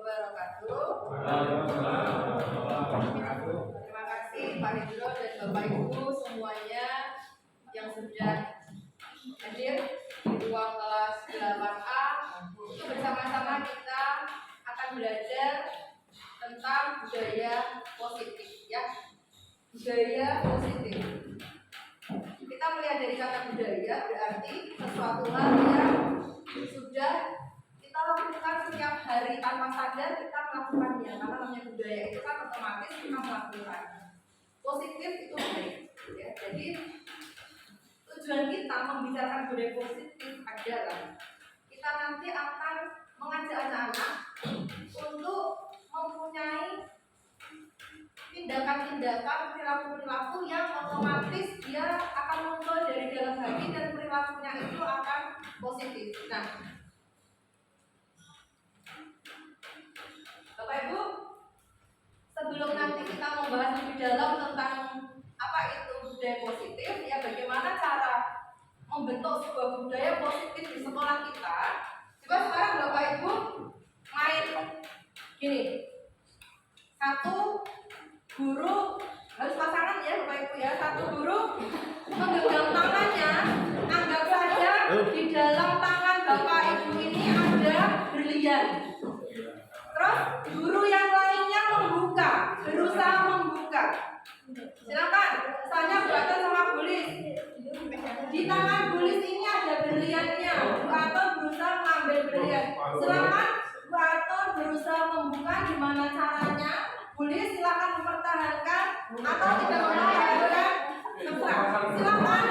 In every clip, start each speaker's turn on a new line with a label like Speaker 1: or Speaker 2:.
Speaker 1: wabarakatuh. Terima kasih Pak Hendro dan Bapak Ibu semuanya yang sudah hadir di ruang kelas 8A. Untuk bersama-sama kita akan belajar tentang budaya positif, ya. Budaya positif. Kita melihat dari kata budaya berarti sesuatu hal yang sudah kita lakukan setiap hari tanpa sadar kita melakukannya, karena namanya budaya itu kan otomatis kita melakukan. Positif itu baik, ya. Jadi tujuan kita membicarakan budaya positif adalah kita nanti akan mengajak anak-anak untuk mempunyai tindakan-tindakan, perilaku-perilaku yang otomatis dia akan muncul dari dalam hati dan perilakunya itu akan positif. Nah, Bapak Ibu, sebelum nanti kita membahas lebih dalam tentang apa itu budaya positif, ya bagaimana cara membentuk sebuah budaya positif di sekolah kita. Coba sekarang Bapak Ibu main gini. Satu guru harus pasangan ya Bapak Ibu ya. Satu guru menggenggam tangannya, anggap saja di dalam tangan Bapak Ibu ini ada berlian. Terus guru yang lainnya membuka, berusaha membuka. Silakan, misalnya Bu Aton sama Bulis. Di tangan Bulis ini ada berliannya. Bu Aton berusaha mengambil berlian. Silakan Bu Aton berusaha membuka. Gimana caranya? Bulis silakan mempertahankan atau tidak mempertahankan. Terserah. Silakan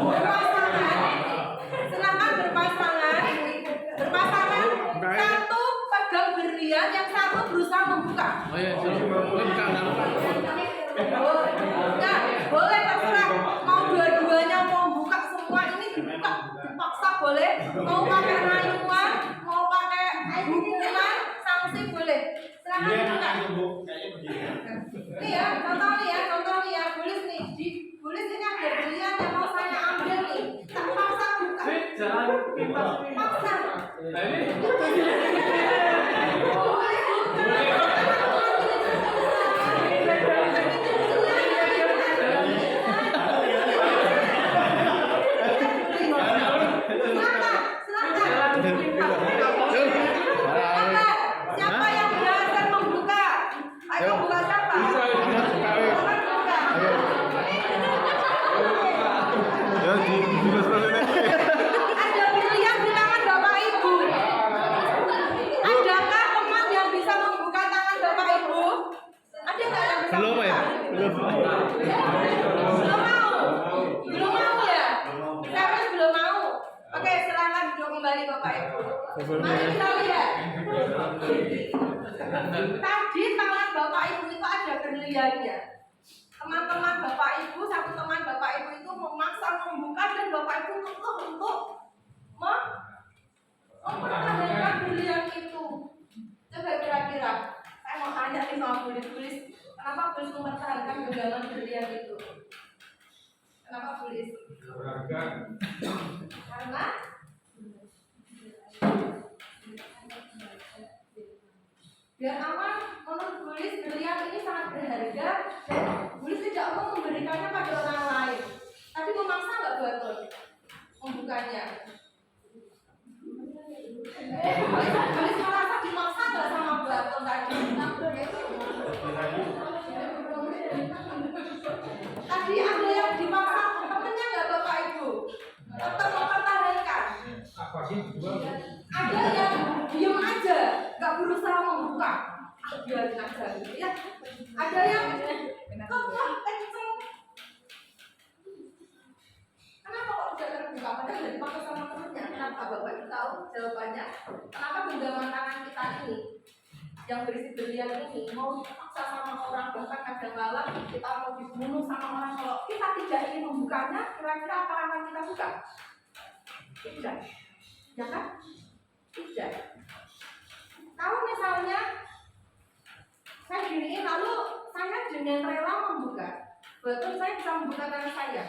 Speaker 1: berpasangan. Silakan berpasangan. Berpasangan. Satu pegang berlian, yang satu berusaha membuka.
Speaker 2: Oh iya, buka.
Speaker 1: Nah, boleh terserah. Mau dua-duanya mau buka semua ini dibuka, dipaksa boleh. Mau pakai rayuan, mau pakai hukuman, sanksi boleh. Silakan buka. Nih ya, contoh nih ya, Bulis nih. Di Bulis ini ada berlian yang mau saya ambil nih. Tak paksa buka.
Speaker 2: Jangan kita
Speaker 1: Paksa. Siapa yang berhasil membuka? Ayo buka siapa? Ada berlian di tangan Bapak Ibu. Adakah teman yang bisa membuka tangan Bapak Ibu? Ada nggak yang bisa?
Speaker 2: Belum ya?
Speaker 1: Belum mau. Belum mau ya? Serius belum mau. Oke, silakan duduk kembali Bapak Ibu. Mari kita lihat. Tadi tangan Bapak Ibu itu ada berliannya. Teman-teman Bapak Ibu, satu teman Bapak Ibu itu memaksa membuka dan Bapak Ibu kekeh untuk mempertahankan berlian itu. Coba kira-kira, saya mau tanya nih sama Bulis, kenapa Bulis mempertahankan genggaman berlian itu? Kenapa Bulis? Karena biar aman, menurut Bulis berlian ini sangat berharga dan Bulis tidak mau memberikannya pada orang lain. Tapi memaksa nggak Bu Aton membukanya? Bulis merasa dimaksa nggak sama Bu Aton tadi? Tadi ada yang dimaksa temennya nggak Bapak Ibu? Tetap mempertahankan. Ada yang diam aja, nggak berusaha membuka, biarin aja gitu ya. Ada yang kenceng. Kenapa kok tidak terbuka? Padahal dari paksa sama temennya. Kenapa Bapak Ibu tahu jawabannya? Kenapa genggaman tangan kita ini yang berisi berlian ini mau dipaksa sama orang, bahkan kadang-kala kita mau dibunuh sama orang, kalau kita tidak ingin membukanya, kira-kira apa akan kita buka? Tidak, ya kan? Tidak. Kalau misalnya saya giniin lalu saya dengan rela membuka, betul saya bisa membuka tangan saya.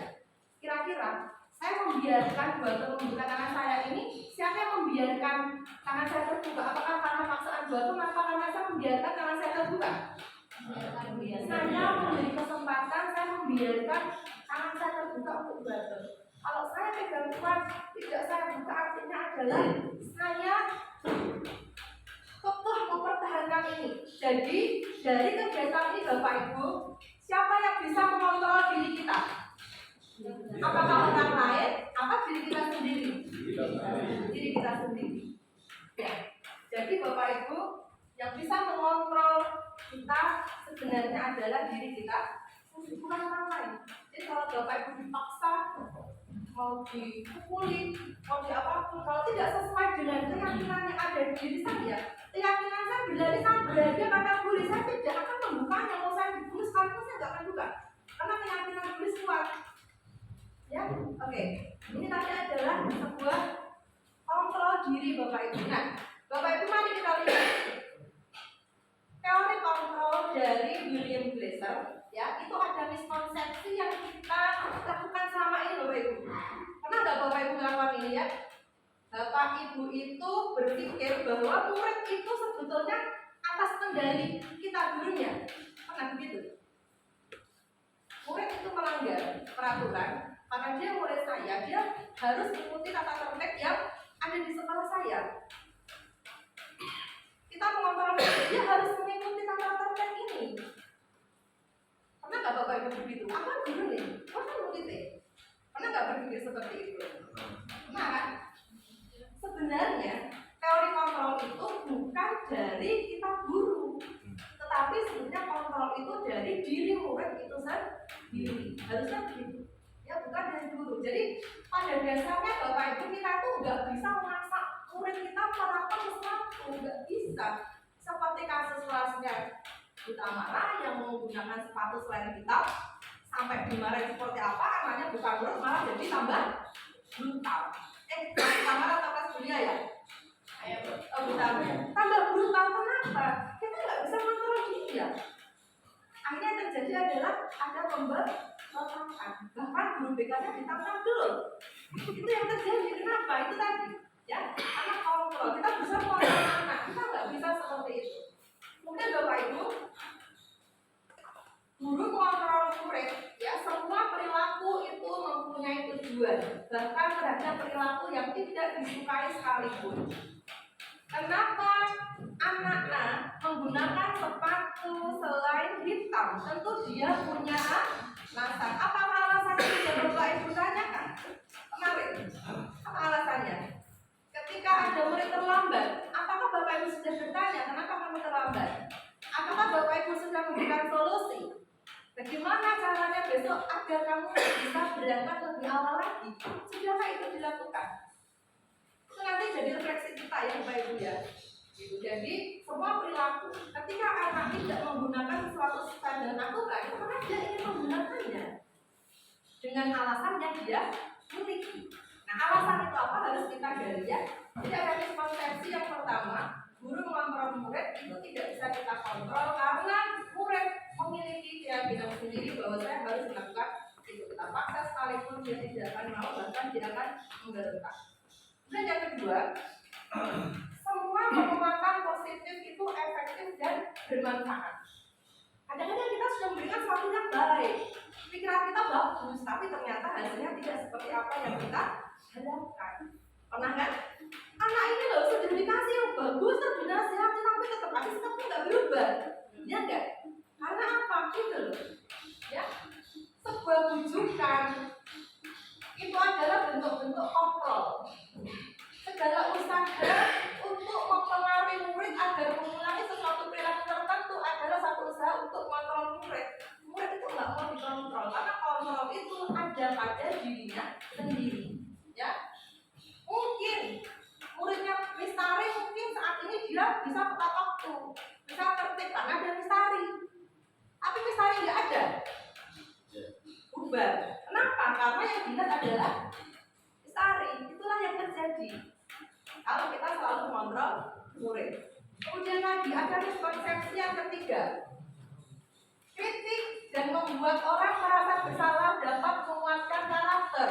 Speaker 1: Kira-kira saya membiarkan betul membuka tangan saya ini, siapa yang membiarkan tangan saya terbuka? Apakah karena paksaan betul atau membiarkan tangan saya terbuka? Saya memberi kesempatan, saya membiarkan tangan saya terbuka untuk belajar. Kalau saya pegang kuat, tidak saya buka, artinya adalah saya kokoh mempertahankan ini. Jadi dari kegiatan ini Bapak Ibu, siapa yang bisa mengontrol diri kita? Apakah orang lain? Apa diri kita sendiri? Diri kita sendiri. Ya. Jadi Bapak Ibu, yang bisa mengontrol kita sebenarnya adalah diri kita, bukan orang lain. Jadi kalau Bapak Ibu dipaksa, mau dipukuli, mau diapapun, kalau tidak sesuai dengan keyakinan yang ada di diri saya, keyakinan saya bila saya berada kata boleh, saya tidak akan membukanya. Mau saya dibunuh sekalipun saya tidak akan buka, karena keyakinan iblis kuat. Ya, oke. Ini tadi adalah sebuah kontrol diri Bapak Ibu. Nah, Bapak Ibu mari kita lihat teori kontrol dari William Glasser. Ya, itu ada miskonsepsi yang kita lakukan selama ini Bapak Ibu. Pernah nggak Bapak Ibu melakukan ini ya? Bapak Ibu itu berpikir bahwa murid itu sebetulnya atas kendali kita gurunya. Pernah begitu? Murid itu melanggar peraturan karena dia murid saya, dia harus mengikuti tata tertib yang ada di sekolah saya. Kita mengontrol dia harus mengikuti tata tertib ini. Pernah nggak Bapak Ibu begitu? Aku kan guru nih, aku kan mengikuti. Pernah nggak berpikir seperti itu? Pernah kan? Sebenarnya teori kontrol itu bukan dari kita guru, tetapi sebenarnya kontrol itu dari diri murid itu sendiri. Harusnya begitu. Ya, bukan dari guru. Jadi pada dasarnya Bapak Ibu kita tuh nggak bisa memaksa murid kita melakukan sesuatu, nggak bisa. Seperti kasus kelasnya kita marah yang menggunakan sepatu selain hitam, sampai dimarahin seperti apa, anaknya bukan murid malah jadi tambah brutal. Tambah atau kelas kuliah ya? Tambah brutal kenapa? Kita nggak bisa mengontrol dia. Akhirnya yang terjadi adalah ada pemberontakan, bahkan guru BK-nya ditangkap dulu. Itu yang terjadi. Kenapa? Itu tadi, ya, karena kontrol. Kita bisa mengontrol anak, kita nggak bisa seperti itu. Kemudian Bapak Ibu, guru mengontrol murid, ya, semua perilaku itu mempunyai tujuan, bahkan terhadap perilaku yang tidak disukai sekalipun. Kenapa anak-anak menggunakan sepatu selain hitam? Tentu dia punya alasan. Apa alasannya? Sudah Bapak Ibu tanyakan kemarin. Apa alasannya? Ketika ada murid terlambat, apakah Bapak Ibu sudah bertanya kenapa kamu terlambat? Apakah Bapak Ibu sudah memberikan solusi? Bagaimana caranya besok agar kamu bisa berangkat lebih awal lagi? Sudahkah itu dilakukan? Itu nanti jadi refleksi kita ya Bapak Ibu ya. Gitu. Jadi semua perilaku ketika anak tidak menggunakan sesuatu standar aturan itu karena dia ingin menggunakannya dengan alasan yang dia miliki. Nah, alasan itu apa harus kita gali ya. Jadi ada miskonsepsi yang pertama, guru mengontrol murid itu tidak bisa kita kontrol karena murid memiliki keyakinan sendiri bahwa saya harus melakukan itu. Kita paksa sekalipun dia tidak akan mau, bahkan dia akan memberontak. Dan yang kedua, semua pengembangan positif itu efektif dan bermanfaat. Kadang-kadang kita sudah memberikan sesuatu yang baik, pikiran kita bagus, tapi ternyata hasilnya tidak seperti apa yang kita harapkan. Pernah kan? Anak ini loh sudah dikasih yang bagus, sudah dinasihati, tapi tetap aja sikapnya nggak berubah. Ya enggak? Karena apa? Gitu loh. Ya, sebuah bujukan itu adalah bentuk-bentuk kontrol. Segala usaha untuk mempengaruhi murid agar mengulangi sesuatu perilaku tertentu adalah satu usaha untuk mengontrol murid. Murid itu nggak mau dikontrol karena kontrol itu ada pada dirinya sendiri. Ya, mungkin muridnya Mistari mungkin saat ini dia bisa tepat waktu, bisa tertib karena ada Mistari. Tapi Mistari nggak ada, ubah. Kenapa? Karena yang dilihat adalah Mistari. Itulah yang terjadi kalau kita selalu mengontrol murid. Kemudian lagi ada miskonsepsi yang ketiga, kritik dan membuat orang merasa bersalah dapat menguatkan karakter.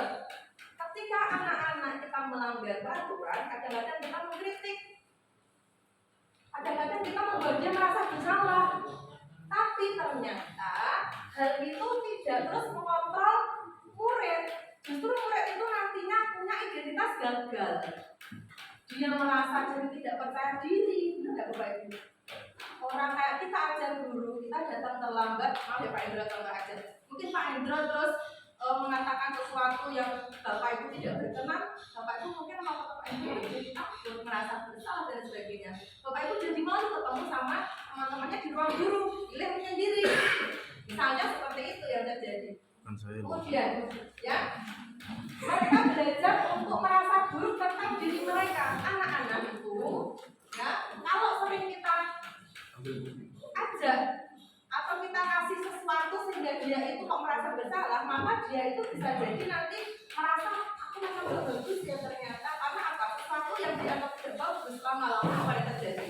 Speaker 1: Ketika anak-anak kita melanggar peraturan, kadang-kadang kita mengkritik. Kadang-kadang kita membuat dia merasa bersalah, tapi ternyata hal itu tidak terus mengontrol murid. Justru murid itu nantinya punya identitas gagal. Dia merasa jadi tidak percaya diri. Benar Bapak Ibu? Orang kayak kita aja guru, kita datang terlambat, maaf ya Pak Hendra kalau nggak ajar. Mungkin Pak Hendra terus mengatakan sesuatu yang Bapak Ibu tidak berkenan, Bapak Ibu mungkin sama Bapak Ibu jadi takut, merasa bersalah dan sebagainya. Bapak Ibu jadi malu ketemu sama teman-temannya di ruang guru, pilih menyendiri. Misalnya seperti itu yang terjadi. Kemudian, ya, mereka belajar untuk merasa buruk tentang diri mereka. Anak-anak itu, ya, kalau sering kita ajak atau kita kasih sesuatu sehingga dia itu kok merasa bersalah, maka dia itu bisa jadi nanti merasa aku memang gak bagus ya ternyata, karena apa? Sesuatu yang dianggap tidak bagus lama-lama apa yang terjadi?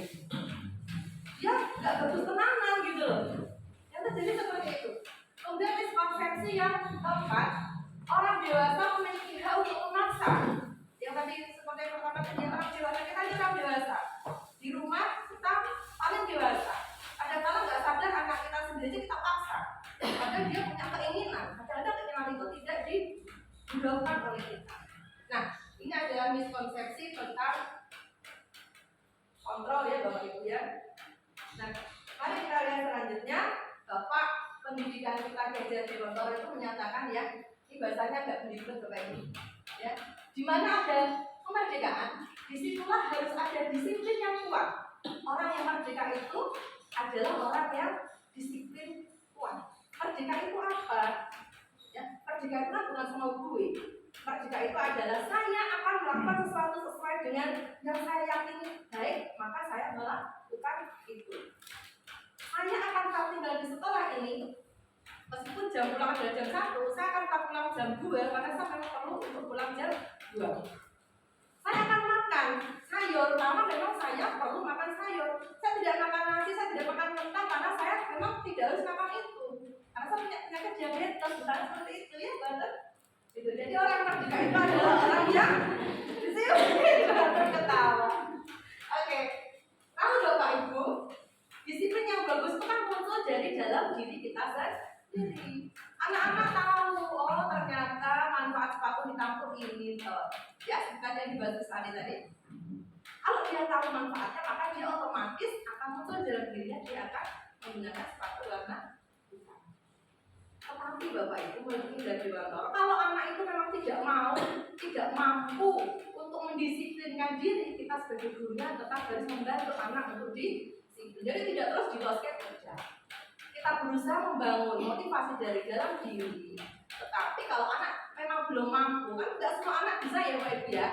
Speaker 1: Dia nggak bagus tenangan gitu loh. Yang terjadi seperti itu. Kemudian miskonsepsi yang keempat, orang dewasa memiliki hak untuk memaksa. Yang tadi seperti yang pertama tadi, orang dewasa kita ini orang dewasa. Di rumah kita paling dewasa. Kadang-kadang nggak sadar anak kita sendiri kita paksa. Padahal dia punya keinginan. Kadang-kadang keinginan itu tidak didorongkan oleh kita. Nah, ini adalah miskonsepsi tentang kontrol ya Bapak Ibu ya. Nah, mari kita lihat selanjutnya. Bapak pendidikan kita Gejar Dewontoro itu menyatakan ya, ini bahasanya nggak belibet Bapak Ibu ya. Di mana ada kemerdekaan, disitulah harus ada disiplin yang kuat. Orang yang merdeka itu adalah orang yang disiplin kuat. Merdeka itu apa? Ya, merdeka itu kan bukan semua gue. Merdeka itu adalah saya akan melakukan sesuatu sesuai dengan yang saya yakini baik, maka saya melakukan itu. Saya akan tetap tinggal di sekolah ini, meskipun jam pulang adalah jam 1, saya akan tetap pulang jam 2 karena saya memang perlu untuk pulang jam 2. Saya akan makan sayur, karena memang saya perlu makan sayur. Saya tidak makan nasi, saya tidak makan kentang karena saya memang tidak harus makan itu. Karena saya punya penyakit diabetes, misalnya seperti itu ya, betul. Gitu. Jadi orang merdeka itu adalah orang yang disiplin terketawa. Oke, lalu Bapak Ibu, disiplin yang bagus itu kan muncul dari dalam diri kita sendiri. Anak-anak tahu, oh ternyata manfaat sepatu ditampung ini toh. Ya, bukan yang dibahas tadi. Kalau dia tahu manfaatnya, maka dia otomatis akan muncul dalam dirinya, dia akan menggunakan sepatu warna hitam. Tetapi Bapak Ibu menurut Dewontoro, kalau anak itu memang tidak mampu untuk mendisiplinkan diri, kita sebagai gurunya tetap harus membantu anak untuk disiplin. Jadi tidak terus diloskan kerja. Kita berusaha membangun motivasi dari dalam diri. Tetapi kalau anak memang belum mampu, kan tidak semua anak bisa ya Pak Ibu ya.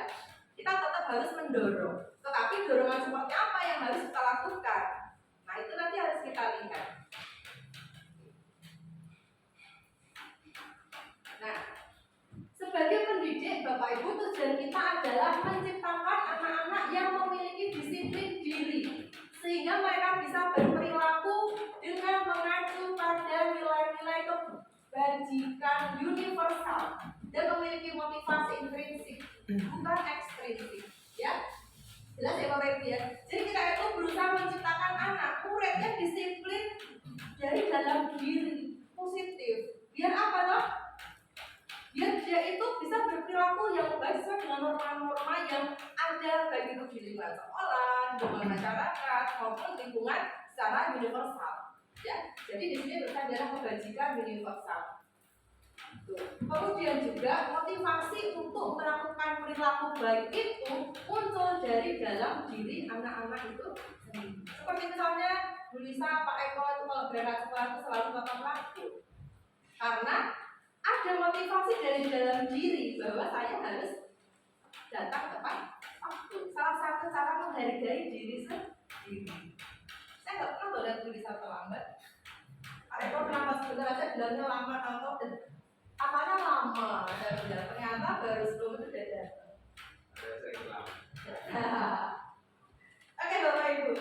Speaker 1: Kita tetap harus mendorong. Tetapi dorongan seperti apa yang harus kita lakukan? Nah itu nanti harus kita lihat. Nah, sebagai pendidik Bapak Ibu, tujuan kita adalah menciptakan anak-anak yang memiliki disiplin diri, sehingga mereka bisa berperilaku dengan mengacu pada nilai-nilai kebajikan universal dan memiliki motivasi intrinsik, bukan ekstrinsik. Ya, jelas ya Bapak Ibu ya. Jadi kita itu berusaha menciptakan anak murid yang disiplin dari dalam diri, positif. Biar apa toh? Biar dia itu bisa berperilaku yang baik sesuai dengan norma-norma yang ada baik itu di lingkungan sekolah, di lingkungan masyarakat maupun lingkungan secara universal. Ya, jadi di sini berarti adalah kebajikan universal. Kemudian juga motivasi untuk melakukan perilaku baik itu muncul dari dalam diri anak-anak itu sendiri. Seperti misalnya Bu Lisa, Pak Eko itu kalau berangkat sekolah itu selalu tepat waktu. Karena ada motivasi dari dalam diri bahwa saya harus datang tepat waktu. Salah satu cara menghargai diri sendiri. Saya nggak pernah boleh tulisan terlambat. Pak Eko kenapa sebentar aja bilangnya lama atau apanya lama? Saya bilang ternyata baru sebelum itu sudah datang. Oke Bapak Ibu,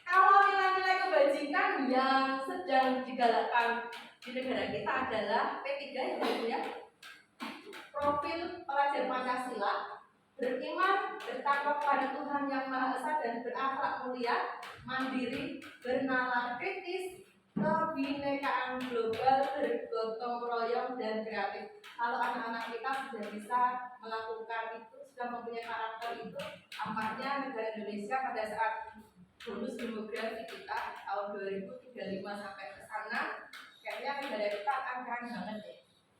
Speaker 1: kalau nilai-nilai kebajikan yang sedang digalakkan di negara kita adalah P3 ya, profil pelajar Pancasila, beriman, bertakwa pada Tuhan yang Maha Esa dan berakhlak mulia, mandiri, bernalar kritis, kebinekaan global, bergotong royong dan kreatif. Kalau anak-anak kita sudah bisa melakukan itu, sudah mempunyai karakter itu, tampaknya negara Indonesia pada saat bonus demografi kita tahun 2035 sampai ke sana, kayaknya negara kita akan keren banget ya.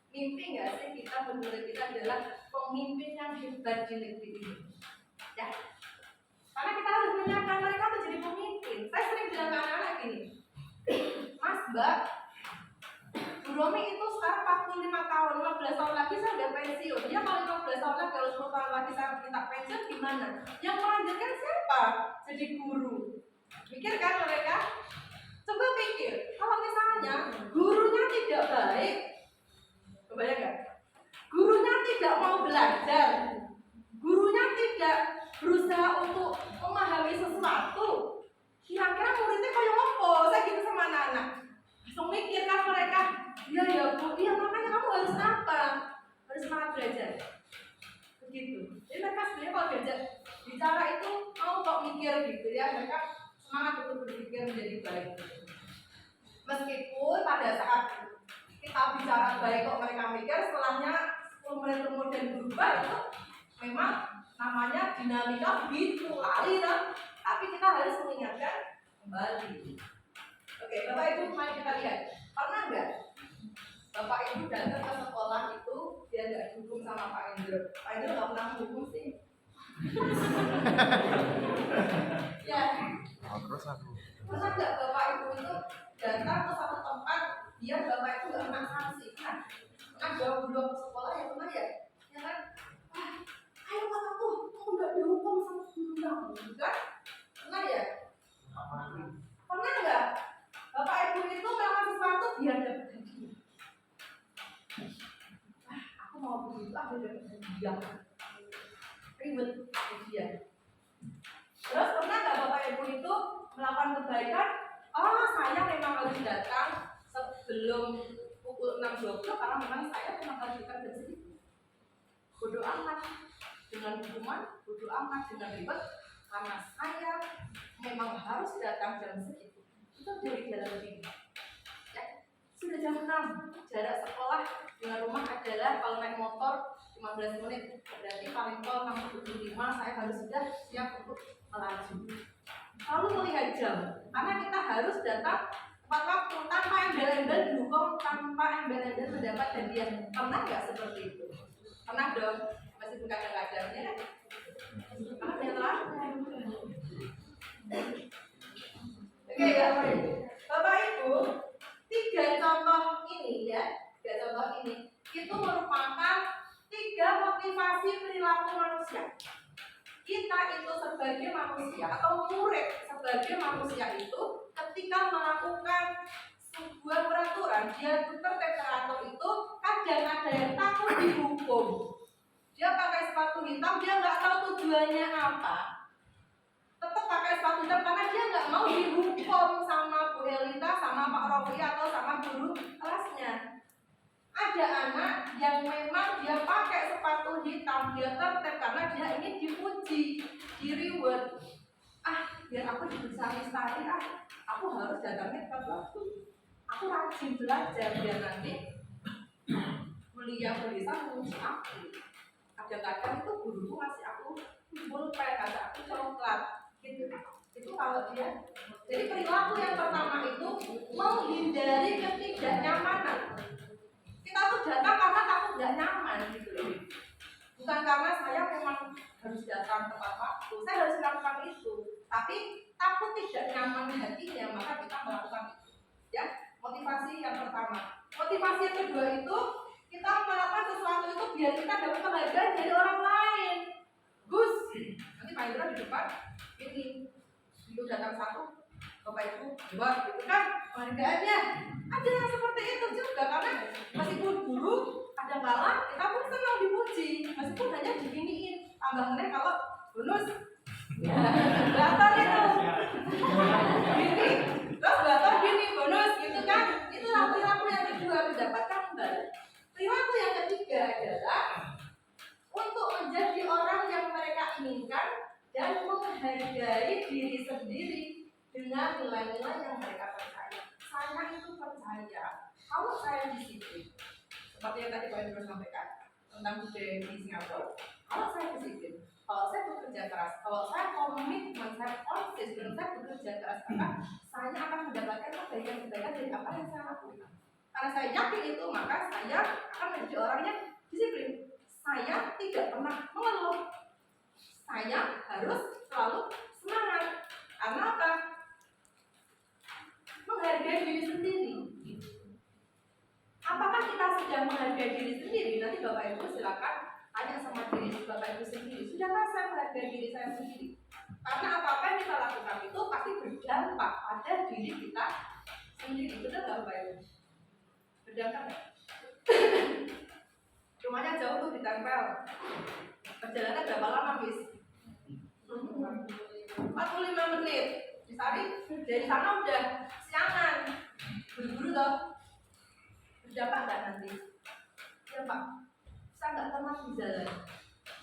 Speaker 1: Mimpi nggak sih kita menurut kita adalah pemimpin yang hebat di negeri ini? Ya, karena kita harus menyiapkan mereka menjadi pemimpin. Saya sering bilang ke anak-anak gini, Mas, Mbak, Bu Romi itu sekarang 45 tahun, 15 tahun lagi saya udah pensiun. Dia kalau 15 tahun lagi, kalau 10 tahun lagi saya minta pensiun gimana? Yang melanjutkan siapa? Jadi guru. Mikir kan mereka? Coba pikir, kalau misalnya gurunya tidak baik, kebayang nggak? Gurunya tidak mau belajar, gurunya tidak berusaha untuk memahami sesuatu, kira-kira muridnya kayak apa? Saya gitu sama anak-anak. Langsung mikir kan mereka, ya Bu, iya makanya kamu harus apa? Harus semangat belajar. Begitu. Jadi mereka sebenarnya kalau belajar bicara itu mau kok mikir gitu ya, mereka semangat untuk berpikir menjadi baik. Meskipun pada saat kita bicara baik kok mereka mikir, setelahnya 10 menit kemudian berubah, itu memang namanya dinamika begitu lari kan? Tapi kita harus mengingatkan kembali. Oke, Bapak Ibu, mari kita lihat. Pernah nggak Bapak Ibu datang ke sekolah itu dia nggak dukung sama Pak Endro? Pak Endro nggak pernah dukung sih. Ya.
Speaker 2: Terus aku.
Speaker 1: Pernah nggak Bapak Ibu itu datang ke satu tempat, dia Bapak Ibu nggak pernah sanksi? Kan jauh belum ke sekolah ya pernah ya? Ya kan? Ayo kataku, kamu nggak dihukum sama guru kamu, kan? Pernah ya? Pernah nggak? Bapak Ibu itu melakukan sesuatu biar dapat hadiah. Aku mau begitu, aku dapat hadiah. Ribet hadiah. Terus pernah nggak Bapak Ibu itu melakukan kebaikan? Oh, saya memang harus datang sebelum pukul 6.20 karena memang saya memang harus datang jam segitu. Bodoh amat dengan hukuman, bodoh amat dengan ribet, karena saya memang harus datang jam segitu. Itu dari jalan ini. Ya, sudah jam 6, jarak sekolah dengan rumah adalah kalau naik motor 15 menit, berarti paling tol 6.25 saya harus sudah siap untuk melaju. Lalu melihat jam, karena kita harus datang tepat waktu tanpa embel-embel dihukum, tanpa embel-embel mendapat hadiah. Pernah nggak seperti itu? Pernah dong, masih bukan kadang-kadangnya. Karena dia terakhir. Oke ya, Bapak Ibu, 3 contoh ini ya, 3 contoh ini itu merupakan 3 motivasi perilaku manusia. Kita itu sebagai manusia atau murid sebagai manusia itu ketika melakukan sebuah peraturan, dia tertib teratur itu kadang ada yang takut dihukum. Dia pakai sepatu hitam, dia nggak tahu tujuannya apa. Tetap pakai sepatu hitam karena dia nggak mau dihukum sama Bu Elita, sama Pak Rofi atau sama guru kelasnya. Ada anak yang memang dia pakai sepatu hitam, dia tertib karena dia ingin dipuji, di reward. Biar aku bisa lestari, aku harus datangnya tepat waktu. Aku rajin belajar biar nanti kuliah bisa menguji aku. Kadang-kadang itu guruku ngasih aku pulpen, ngasih aku coklat, gitu. Itu kalau dia. Jadi perilaku yang pertama itu menghindari ketidaknyamanan. Kita tuh datang karena takut tidak nyaman gitu loh. Bukan karena saya memang harus datang tepat waktu, saya harus melakukan itu. Tapi takut tidak nyaman hatinya, maka kita melakukan itu. Ya, motivasi yang pertama. Motivasi yang kedua itu kita melakukan sesuatu itu biar kita dapat penghargaan dari orang lain. Gus, nanti Pak Indra di depan ini itu datang satu, Bapak Ibu buat gitu kan penghargaannya. Ada yang seperti itu juga karena meskipun guru ada kala kita pun senang dipuji, meskipun hanya diginiin. Tambahnya kalau bonus, belakang itu, gini, terus belakang gini bonus gitu kan. Itulah perilaku yang kedua mendapatkan kembali. Perilaku yang ketiga adalah untuk menjadi orang yang dengan nilai-nilai yang mereka percaya. Saya itu percaya kalau saya disiplin, seperti yang tadi Pak Indro sampaikan tentang budaya di Singapura. Kalau saya disiplin, kalau saya bekerja keras, kalau saya komitmen, saya konsisten, saya bekerja keras, maka saya akan mendapatkan kebaikan-kebaikan dari apa yang saya lakukan. Karena saya yakin itu, maka saya akan menjadi orang yang disiplin. Saya tidak pernah mengeluh. Saya harus selalu semangat. Karena apa? Menghargai diri sendiri. Apakah kita sudah menghargai diri sendiri? Nanti Bapak Ibu silakan tanya sama diri Bapak Ibu sendiri. Sudahkah saya menghargai diri saya sendiri? Karena apa-apa yang kita lakukan itu pasti berdampak pada diri kita sendiri. Betul nggak Bapak Ibu? Berdampak nggak? Rumahnya jauh tuh ditempel. Perjalanan berapa lama, Miss? 45 menit. Misalnya dari sana udah siangan. Buru-buru toh. Berdampak nggak nanti? Ya Pak, saya nggak tenang di jalan.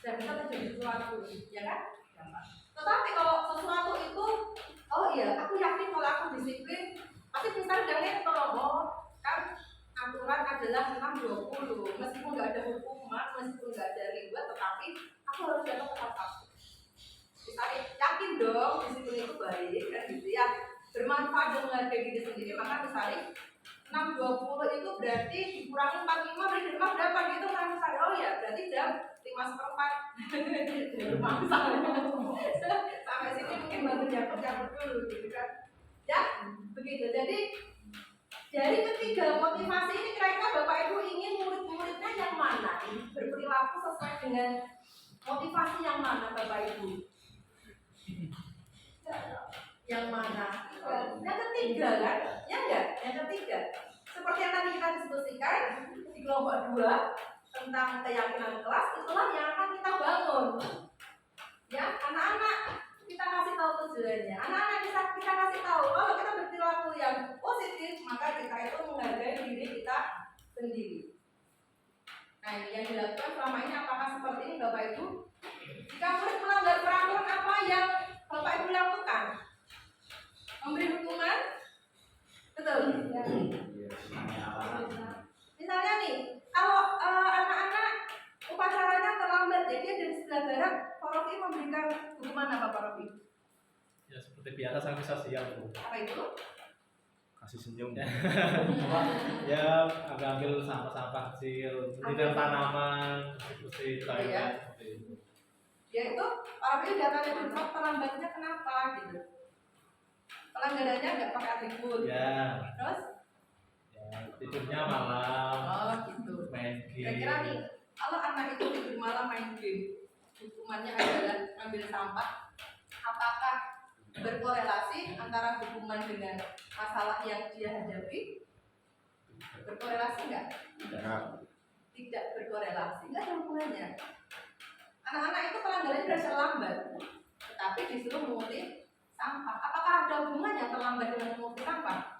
Speaker 1: Saya bisa terjadi sesuatu, ya kan? Dampak. Tetapi kalau sesuatu itu, oh iya, aku yakin kalau aku disiplin, pasti misalnya udah ngetol, oh kan aturan adalah 6-20, meskipun nggak ada hukuman, meskipun nggak ada ribet, tetapi aku harus datang tepat waktu. Misalnya yakin dong disiplin itu baik, kan gitu ya, bermanfaat dan menghargai diri sendiri, maka misalnya 6-20 itu berarti dikurangi 45 beri rumah berapa gitu kan misalnya, oh ya berarti jam 5/4 di rumah misalnya sampai sini mungkin baru jam dulu gitu kan ya begitu. Jadi dari ketiga motivasi ini kira-kira Bapak Ibu ingin murid-muridnya yang mana berperilaku sesuai dengan motivasi yang mana Bapak Ibu? Yang mana? Yang ketiga kan? Ya enggak? Yang ketiga seperti yang tadi kita diskusikan di kelompok 2 tentang keyakinan kelas, itulah yang akan kita bangun. Ya, anak-anak kita kasih tahu tujuannya. Anak-anak kita kasih tahu kalau kita berperilaku yang positif, maka kita itu menghargai diri kita sendiri. Nah, yang dilakukan selama ini apakah seperti ini Bapak Ibu? Jika murid melanggar peraturan, apa yang Bapak Ibu lakukan? Memberi hukuman? Betul? Ya. Misalnya nih, kalau anak-anak upacaranya terlambat, jadi dari sebelah barat, Pak Rofi memberikan hukuman apa Pak Rofi?
Speaker 2: Ya seperti biasa sampai sosial Bu.
Speaker 1: Apa itu?
Speaker 2: Kasih senyum. Ya agak ambil sampah-sampah kecil, tidak tanaman, bersih toilet seperti itu.
Speaker 1: Ya itu Pak Rofi udah tanya dulu terlambatnya kenapa gitu. Pelanggarannya nggak pakai atribut.
Speaker 2: Ya.
Speaker 1: Terus?
Speaker 2: Ya tidurnya malam.
Speaker 1: Oh gitu.
Speaker 2: Main game.
Speaker 1: Kira-kira nih, kalau anak itu tidur malam main game, hukumannya adalah ambil sampah. Apakah berkorelasi antara hukuman dengan masalah yang dia hadapi? Berkorelasi nggak? Tidak berkorelasi, nggak ada hubungannya. Anak-anak itu pelanggarannya sudah terlambat, tetapi disuruh mengutin sampah. Apakah ada hubungannya terlambat dengan mengutin sampah?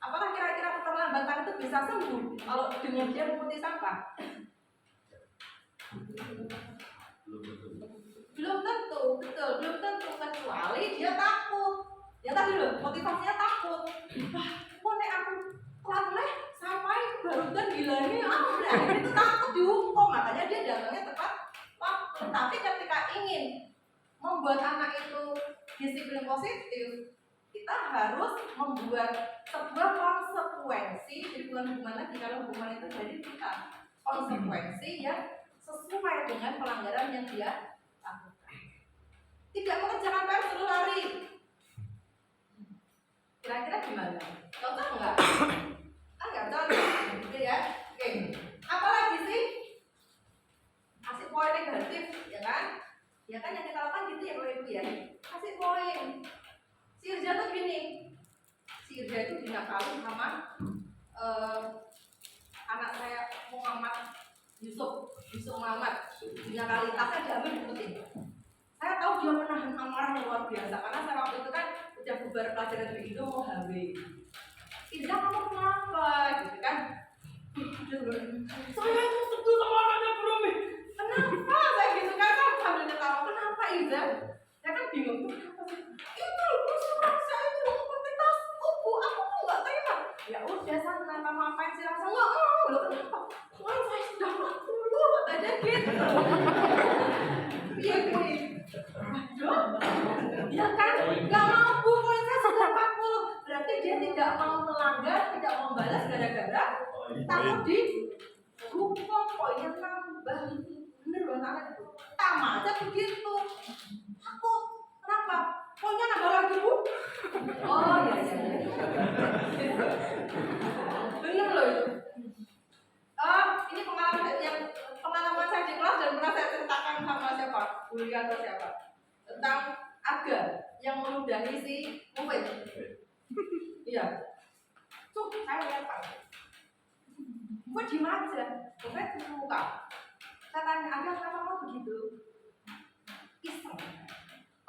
Speaker 1: Apakah kira-kira keterlambatan itu bisa sembuh kalau dengan dia mengutin sampah? Belum tentu, betul, belum tentu, kecuali dia takut. Ya tadi loh, motivasinya takut. Wah, kok nek aku telat sampai baru dan gilanya itu takut dihukum, makanya dia datangnya tepat waktu. Tapi ketika ingin membuat anak itu disiplin positif, kita harus membuat sebuah konsekuensi. Jadi bukan hubungan lagi, kalau hubungan itu jadi kita konsekuensi yang sesuai dengan pelanggaran yang dia lakukan. Tidak mengerjakan PR suruh lari. Kira-kira gimana? Contoh enggak? Enggak contoh, gitu ya. Oke. Apalagi sih? Kasih poin negatif, ya kan? Ya kan yang kita lakukan gitu ya Bapak Ibu ya. Kasih poin. Si Irja tuh gini. Si Irja itu dinakalin sama anak saya Muhammad Yusuf Muhammad. Dinakali, tasnya diambil diikutin. Saya tahu dia menahan amarah yang luar biasa karena saya waktu itu kan udah bubar pelajaran di Indo mau HW. Irja kamu kenapa? Gitu kan? Saya itu sebel sama anaknya belum nih. Kenapa? Saya gitu kan sambil ketawa. Kenapa Irja? Saya kan bingung. Kenapa sih? Itu saya itu Ya udah sana, kamu apain sih? Langsung nggak mau. Loh kenapa? Wah saya sudah 40 katanya gitu. Iya gue. Aduh, ya kan? Nggak mampu, saya sudah 40. Berarti dia tidak mau melanggar, tidak mau balas gara-gara takut di hukum poinnya nambah. Bener banget itu. Sama aja begitu. Takut. Kenapa? Poinnya nambah lagi bu. Oh iya iya. Bener loh itu. Ini pengalaman saya di kelas dan pernah saya ceritakan sama siapa, kuliah atau siapa, tentang Aga yang meludahi si Mufid. Iya. Tuh saya lihat Pak. Mufid di mana aja? Mufid muka. Saya tanya Aga kenapa kamu begitu? Iseng.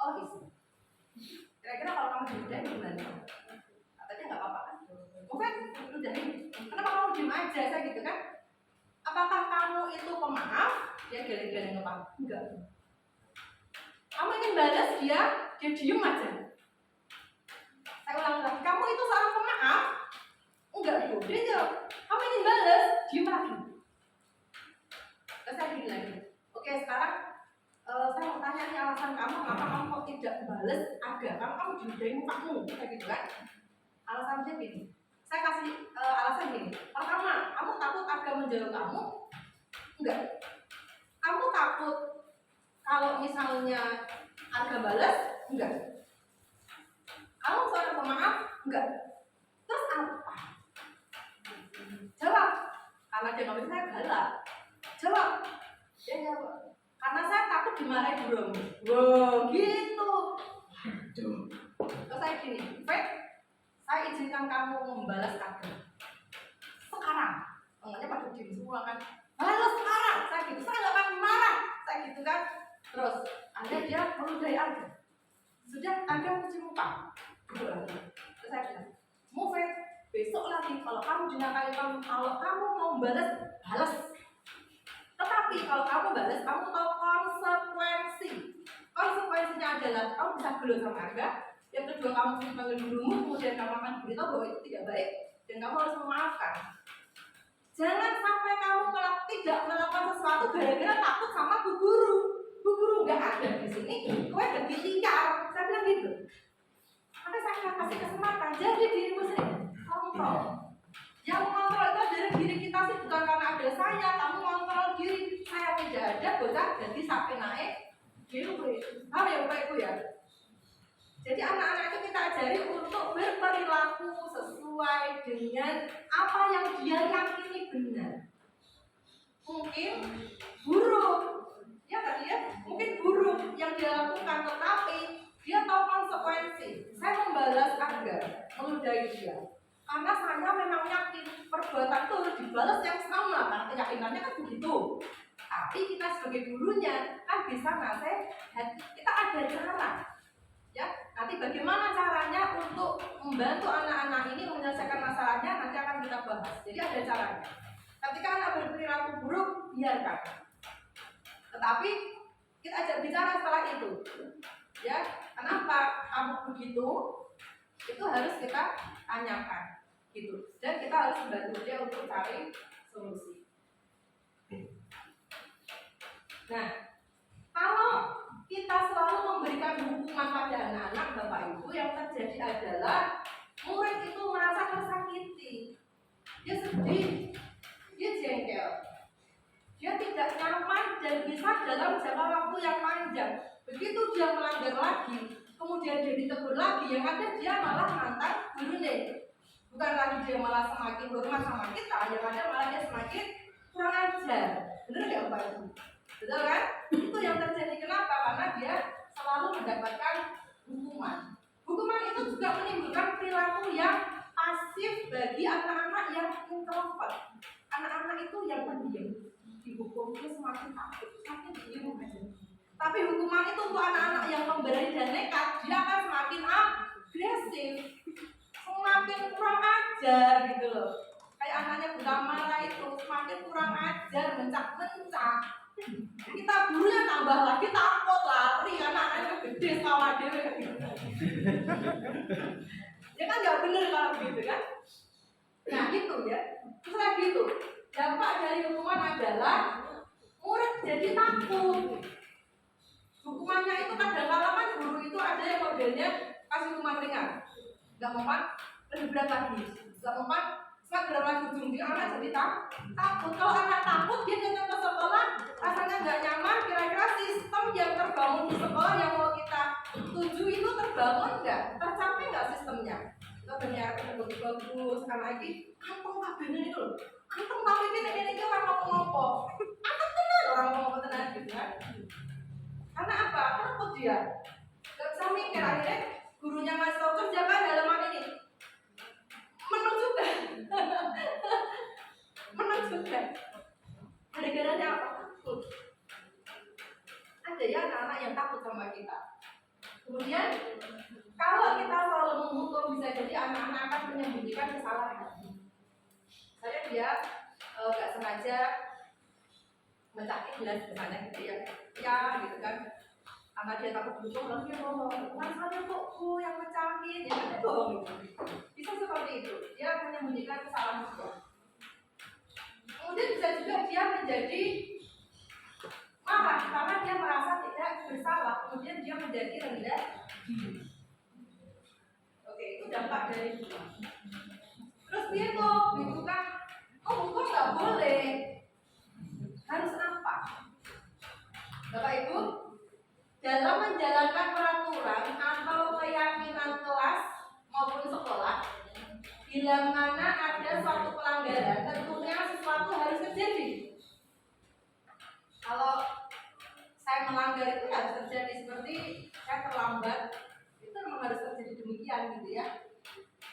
Speaker 1: Oh iseng. Kira-kira kalau kamu diludahi gimana? Katanya nggak apa-apa kan? Mufid ludahi. Kenapa kamu diem aja? Saya gitu kan? Apakah kamu itu pemaaf? Dia geleng-geleng kepala. Enggak. Kamu ingin balas dia diem aja. Saya ulang lagi. Kamu itu seorang pemaaf? Enggak bu. Dia jawab. Kamu ingin balas? Diem lagi. Terus saya gini lagi. Oke sekarang saya mau tanya nih alasan kamu kenapa kamu kok tidak balas Aga? Kamu diludahi mukamu, kayak gitu kan? Alasannya gini. Saya kasih alasan gini. Pertama, kamu takut Aga menjauh kamu? Enggak. Kamu takut kalau misalnya Aga balas? Enggak. Kamu seorang pemaaf? Enggak. Terus apa? Jawab. Karena dia ngomong saya galak. Jawab. Dia jawab. Karena saya takut dimarahin bro. Wow, gitu. Aduh. Terus saya gini, saya izinkan kamu membalas Aga sekarang. Makanya pada diem semua kan. Balas sekarang. Saya gitu. Saya nggak akan marah. Saya gitu kan. Terus ada dia meludahi Aga. Sudah Aga cuci muka. Terus saya bilang, Mufid, besok lagi kalau kamu dinakali kalau kamu mau balas, balas. Tetapi kalau kamu balas, kamu tahu konsekuensi. Konsekuensinya adalah kamu bisa gelut sama Aga. Yang kedua kamu panggil gurumu, kemudian kamu akan beritahu bahwa itu tidak baik dan kamu harus memaafkan. Jangan sampai kamu tidak melakukan sesuatu gara-gara takut sama bu guru. Bu guru nggak ada di sini, kowe udah ditinggal. Saya bilang gitu. Maka saya akan kasih kesempatan. Jadi dirimu sendiri kontrol. Yang mengontrol itu adalah diri kita sih, bukan karena ada saya. Kamu mengontrol diri. Saya tidak ada, bocah jadi sampai naik. Gitu, tahu ya bapak ibu ya. Jadi anak-anak itu kita ajari untuk berperilaku sesuai dengan apa yang dia yakini benar. Mungkin buruk, ya kan ya? Mungkin buruk yang dia lakukan, tetapi dia tahu konsekuensi. Saya membalas Aga, meludahi dia. Karena saya memang yakin perbuatan itu harus dibalas yang sama, karena keyakinannya kan begitu. Tapi kita sebagai gurunya kan bisa nasihat, kita ada cara. Ya, nanti bagaimana caranya untuk membantu anak-anak ini menyelesaikan masalahnya nanti akan kita bahas. Jadi ada caranya. Ketika anak berperilaku buruk, biarkan. Tetapi kita ajak bicara setelah itu. Ya, kenapa kamu begitu? Itu harus kita tanyakan, gitu. Dan kita harus membantu dia untuk cari solusi. Nah, kalau kita selalu memberikan hukuman pada anak-anak Bapak Ibu, yang terjadi adalah murid itu merasa tersakiti, dia sedih, dia jengkel, dia tidak nyaman dan bisa dalam jangka waktu yang panjang. Begitu dia melanggar lagi, kemudian dia ditegur lagi, yang ada dia malah mantan gurunya. Bukan lagi dia malah semakin hormat sama kita, yang ada malah dia semakin kurang ajar. Benar nggak Bapak Ibu? Betul kan? Itu yang terjadi. Kenapa? Karena dia selalu mendapatkan hukuman. Hukuman itu juga menimbulkan perilaku yang pasif bagi anak-anak yang introvert. Anak-anak itu yang pendiam, dihukum itu semakin takut, semakin diem aja. Tapi hukuman itu untuk anak-anak yang pemberani dan nekat, dia akan semakin agresif, semakin kurang ajar gitu loh. Kayak anaknya Bunda Mara itu semakin kurang ajar, mencak-mencak. Kita gurunya tambah lagi takut lari karena anaknya gede sama dia. Ya kan nggak bener kalau begitu kan? Nah gitu ya. Terus lagi itu, dampak dari hukuman adalah murid jadi takut. Hukumannya itu kadang-kadang kan guru itu ada yang modelnya kasih hukuman ringan, nggak mempan lebih berat lagi, nggak mempan semakin berat lagi, ujung-ujungnya anak jadi takut. Kalau anak takut dia datang ke sekolah rasanya nggak nyaman. Kira-kira sistem yang terbangun di sekolah yang mau kita tuju itu terbangun nggak, tercapai nggak sistemnya? Kita banyak bagus-bagus, anak lagi kantong kabinnya itu loh, kantong kabinnya ini orang ngomong-ngomong, kantong tenan orang ngomong tenan gitu kan. Karena apa? Takut dia. Gak bisa mikir, akhirnya gurunya ngasih tau kerjakan halaman ini. Menang juga. Menang juga. Gara-garanya apa? Takut. Ada ya anak-anak yang takut sama kita. Kemudian kalau kita selalu menghukum, bisa jadi anak-anak akan menyembunyikan kesalahan. Saya dia gak sengaja mencaki gelas misalnya gitu ya gitu kan, karena dia takut dihukum lalu dia bohong, masalahnya kok bu yang mecahin, ya kan dia bohong itu. Bisa seperti itu, dia menyembunyikan kesalahan itu. Kemudian bisa juga dia menjadi marah karena dia merasa tidak bersalah, kemudian dia menjadi rendah diri. Oke, itu dampak dari hukum. Terus dia kok gitu kan, hukum nggak boleh. Harus apa? Bapak Ibu, dalam menjalankan peraturan atau keyakinan kelas maupun sekolah, bila mana ada suatu pelanggaran, tentunya sesuatu harus terjadi. Kalau saya melanggar itu harus terjadi, seperti saya terlambat, itu memang harus terjadi demikian gitu ya.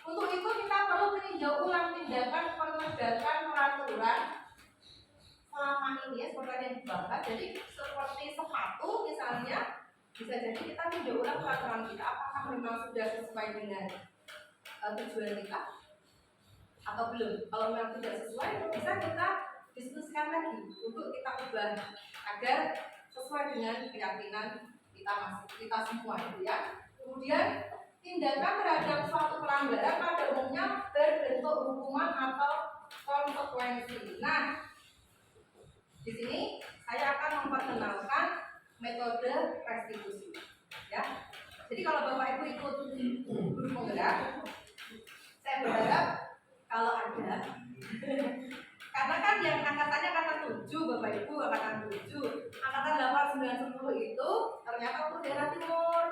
Speaker 1: Untuk itu kita perlu meninjau ulang tindakan penegakan peraturan selama ini ya, seperti yang dibahas. Jadi seperti sepatu misalnya, bisa jadi kita tinjau ulang peraturan kita apakah memang sudah sesuai dengan tujuan kita atau belum. Kalau memang tidak sesuai, bisa kita diskusikan lagi untuk kita ubah agar sesuai dengan keyakinan kita semua gitu ya. Kemudian tindakan terhadap suatu pelanggaran pada umumnya berbentuk hukuman atau konsekuensi. Nah, di sini saya akan memperkenalkan metode restitusi. Ya. Jadi kalau Bapak Ibu ikut guru penggerak, saya berharap kalau ada, karena kan yang angkatannya angkatan 7, Bapak Ibu angkatan 7, angkatan 8, 9, 10 itu ternyata untuk daerah timur.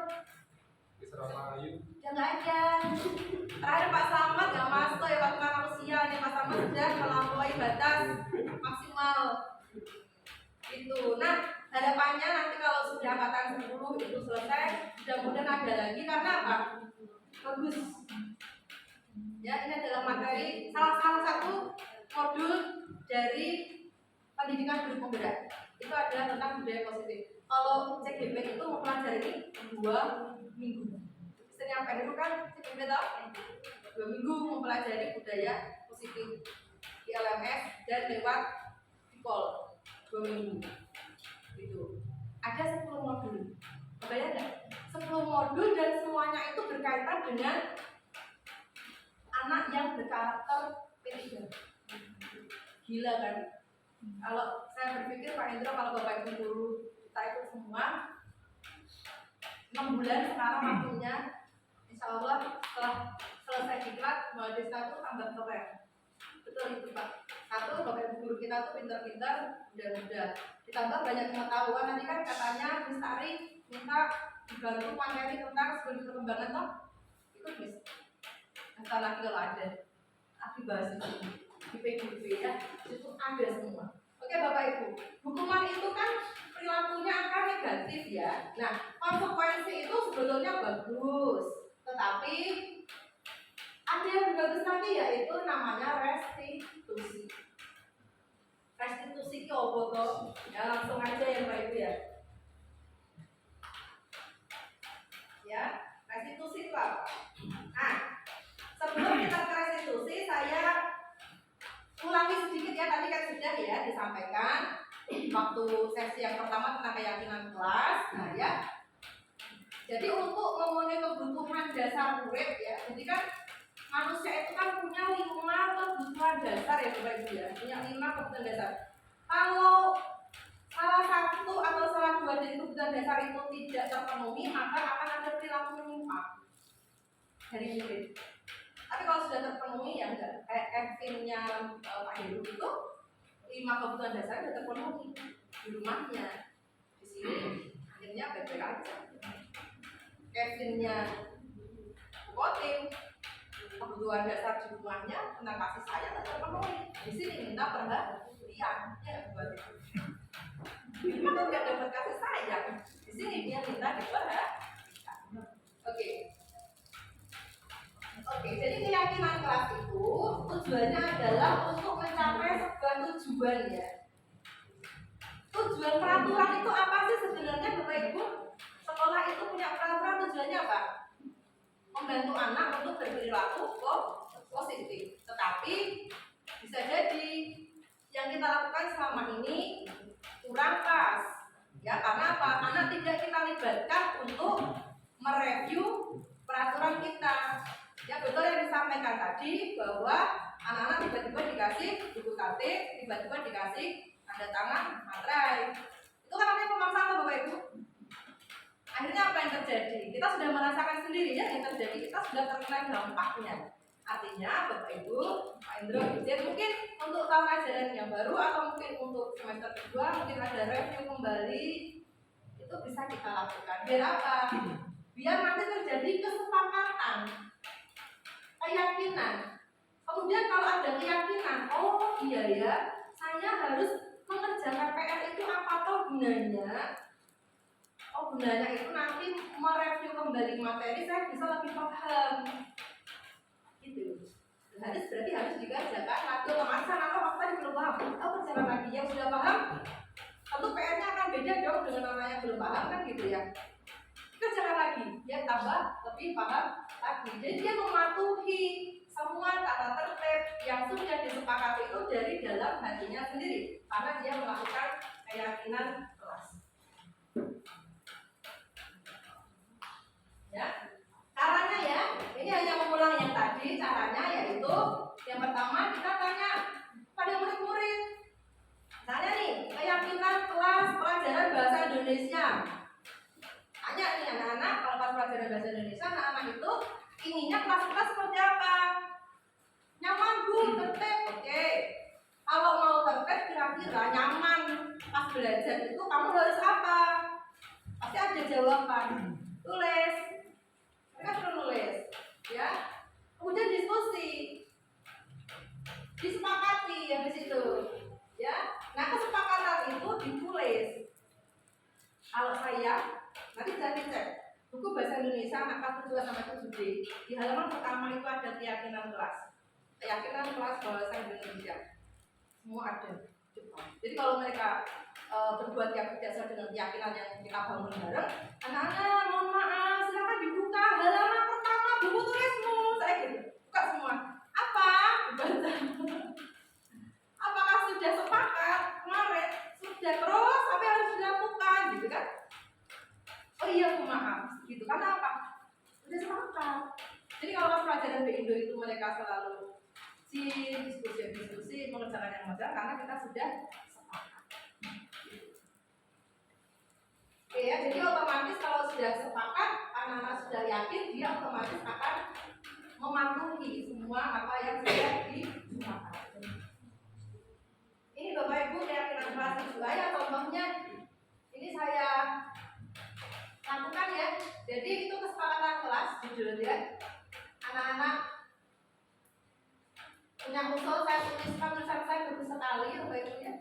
Speaker 1: Ya nggak ada. Terakhir Pak Slamet nggak masuk ya waktu anak usia nih, Pak Slamet sudah melampaui batas maksimal itu. Nah, harapannya nanti kalau sudah angkatan 10 itu selesai, mudah-mudahan ada lagi karena apa? Bagus. Ya, ini adalah materi salah satu modul dari pendidikan guru penggerak. Itu adalah tentang budaya positif. Kalau CGP itu mempelajari 2 minggu. Istilahnya apa itu kan CGP tahu? 2 minggu mempelajari budaya positif di LMS dan lewat Pikol 2 minggu. Itu ada 10 modul. Kebayang nggak? 10 modul dan semuanya itu berkaitan dengan anak yang berkarakter P3. Gila kan? Kalau saya berpikir Pak Indro, kalau Bapak Ibu guru kita itu semua 6 bulan sekarang waktunya, insya Allah setelah selesai diklat mahasiswa itu tambah keren. Betul itu Pak. Satu, Bapak Ibu guru kita tuh pintar-pintar, mudah-mudah. Ditambah banyak pengetahuan. Nanti kan katanya Mistari minta dibantu materi tentang studi perkembangan toh, itu bisa. Entah lagi kalau ada, aku bahas itu di PGB ya, itu ada semua. Oke Bapak Ibu, hukuman itu kan perilakunya akan negatif ya. Nah, konsekuensi itu sebetulnya bagus, tetapi ada yang bagus lagi yaitu namanya restitusi. Restitusi itu apa toh? Ya langsung aja ya Bapak Ibu ya. Ya, restitusi itu apa? Nah, sebelum kita ke restitusi, saya ulangi sedikit ya, tadi kan sudah ya disampaikan waktu sesi yang pertama tentang keyakinan kelas. Nah ya, jadi untuk memenuhi kebutuhan dasar murid ya, jadi kan manusia itu kan punya 5 kebutuhan ya Bapak Ibu ya, punya 5 kebutuhan dasar. Kalau salah satu atau salah dua dari kebutuhan dasar itu tidak terpenuhi, maka akan ada perilaku menyimpang dari murid. Tapi kalau sudah terpenuhi ya enggak. Kayak Kevin-nya Pak Heru itu 5 kebutuhan dasar sudah terpenuhi di rumahnya. Di sini akhirnya baik-baik aja. Kevin-nya Kotim kebutuhan dasar di rumahnya tentang kasih sayang tidak terpenuhi. Di sini minta perhatian, ya buat itu. Maka nggak dapat kasih sayang. Di sini dia minta diperhatikan. Oke. Oke, jadi keyakinan kelas itu tujuannya adalah untuk mencapai sebuah tujuan ya. Tujuan peraturan itu apa sih sebenarnya Bapak Ibu? Sekolah itu punya peraturan tujuannya apa? Membantu anak untuk berperilaku positif. Tetapi bisa jadi yang kita lakukan selama ini kurang pas. Ya, karena apa? Karena tidak kita libatkan untuk mereview peraturan kita. Ya betul yang disampaikan tadi bahwa anak-anak tiba-tiba dikasih buku tatip, tiba-tiba dikasih tanda tangan materai. Itu kan namanya pemaksaan Bapak Ibu. Akhirnya apa yang terjadi? Kita sudah merasakan sendiri ya yang terjadi, kita sudah terkena dampaknya. Artinya Bapak Ibu, Pak Indro, mungkin untuk tahun ajaran yang baru atau mungkin untuk semester kedua mungkin ada review kembali, itu bisa kita lakukan. Biar apa? Biar nanti terjadi kesepakatan, keyakinan. Kemudian kalau ada keyakinan, oh iya ya, saya harus mengerjakan PR itu apa toh gunanya? Oh gunanya itu nanti mereview kembali materi, saya bisa lebih paham. Gitu. Berarti harus dikerjakan lagi otomatis atau waktu belum paham. Oh kerjakan lagi yang sudah paham. Tentu PR-nya akan beda dong dengan orang yang belum paham kan gitu ya. Kerjakan lagi, dia tambah lebih paham lagi. Jadi dia mematuhi semua tata tertib yang sudah disepakati itu dari dalam hatinya sendiri, karena dia melakukan keyakinan kelas. Ya, caranya ya, ini hanya mengulang yang tadi. Caranya yaitu yang pertama kita tanya pada murid-murid. Misalnya nih, keyakinan kelas pelajaran bahasa Indonesia. Tanya nih anak-anak, kalau pas pelajaran bahasa Indonesia, anak-anak itu inginnya kelas kita seperti apa? Nyaman Bu, tertib, oke. Kalau mau tertib kira-kira nyaman pas belajar itu kamu harus apa? Pasti ada jawaban. Tulis. Mereka perlu nulis, ya. Kemudian diskusi, disepakati habis itu, ya. Nah kesepakatan itu ditulis. Kalau saya nanti saya cek buku bahasa Indonesia anak kelas 2 sampai 7D. Di halaman pertama itu ada keyakinan kelas bahasa Indonesia. Semua ada. Jadi kalau mereka berbuat yang tidak sesuai dengan keyakinan yang kita bangun bareng, anak-anak mohon maaf, silakan dibuka halaman pertama buku tulismu. Saya gitu, buka semua. Apa? Dibaca. Apakah sudah sepakat kemarin? Sudah terus sampai harus dilakukan, gitu kan? Oh iya, maaf, gitu. Karena apa? Sudah sepakat. Jadi kalau pelajaran di Indo itu mereka selalu diskusi mengerjakan yang modal karena kita sudah sepakat. Oke ya, jadi otomatis kalau sudah sepakat, anak-anak sudah yakin, dia otomatis akan mematuhi semua apa yang sudah disepakati. Ini Bapak Ibu keyakinan kelas 2 ya, contohnya ini saya lakukan ya. Jadi itu kesepakatan kelas judulnya. Anak-anak punya usul, saya tuliskan tulisan saya bagus sekali Bapak Ibu ya.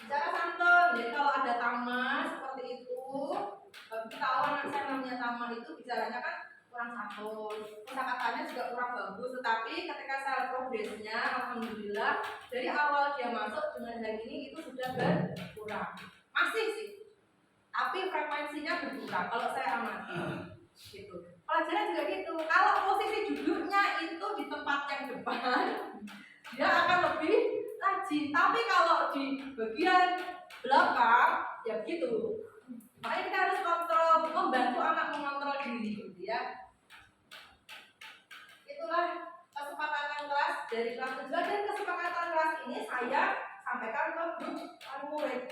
Speaker 1: Bicara santun, jadi kalau ada taman seperti itu, kita tahu anak saya namanya taman itu bicaranya kan kurang santun, kosakatanya juga kurang bagus. Tetapi ketika saya progresnya, alhamdulillah dari awal dia masuk dengan hari ini itu sudah berkurang. Masih sih, tapi frekuensinya berkurang kalau saya amati. Gitu. Pelajaran juga gitu. Kalau posisi duduknya itu di tempat yang depan, dia akan lebih rajin. Tapi kalau di bagian belakang, ya begitu. Makanya kita harus kontrol, membantu anak mengontrol diri, gitu ya. Itulah kesepakatan kelas dari kelas tujuan dan kesepakatan kelas ini saya sampaikan ke grup para murid.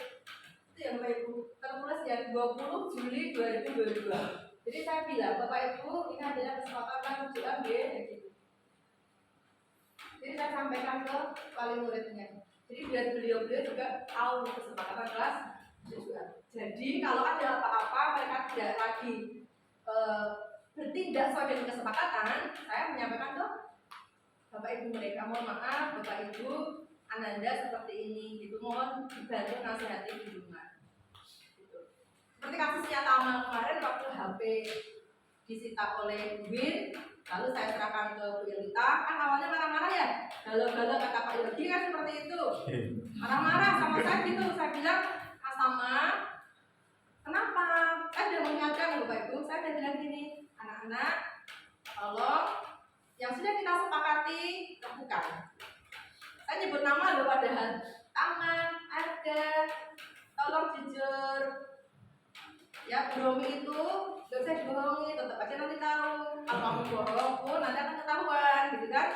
Speaker 1: Itu ya Bapak Ibu, tertulis ya 20 Juli 2022. Jadi saya bilang, Bapak Ibu, ini adalah kesepakatan tujuan B, gitu. Jadi saya sampaikan ke wali muridnya. Jadi biar beliau-beliau juga tahu kesepakatan kelas tujuan. Jadi kalau ada apa-apa mereka tidak lagi bertindak sesuai dengan kesepakatan, saya menyampaikan ke Bapak Ibu mereka, mohon maaf Bapak Ibu Ananda seperti ini, gitu, mohon dibantu nasihati di rumah. Gitu. Seperti kasusnya Tama kemarin waktu HP disita oleh Win, lalu saya serahkan ke Bu Yelita, kan awalnya marah-marah ya, galau-galau kata Pak Yogi kan seperti itu, marah-marah sama saya gitu, saya bilang, Mas Tama, kenapa? Saya sudah mengingatkan Bapak Ibu, saya sudah bilang gini, anak-anak, tolong yang sudah kita sepakati lakukan. Saya nyebut nama loh padahal, Taman, ada, tolong jujur. Ya, Bu Romi itu gak usah dibohongi, tetap aja nanti tahu. Kalau kamu bohong pun nanti akan ketahuan, gitu kan?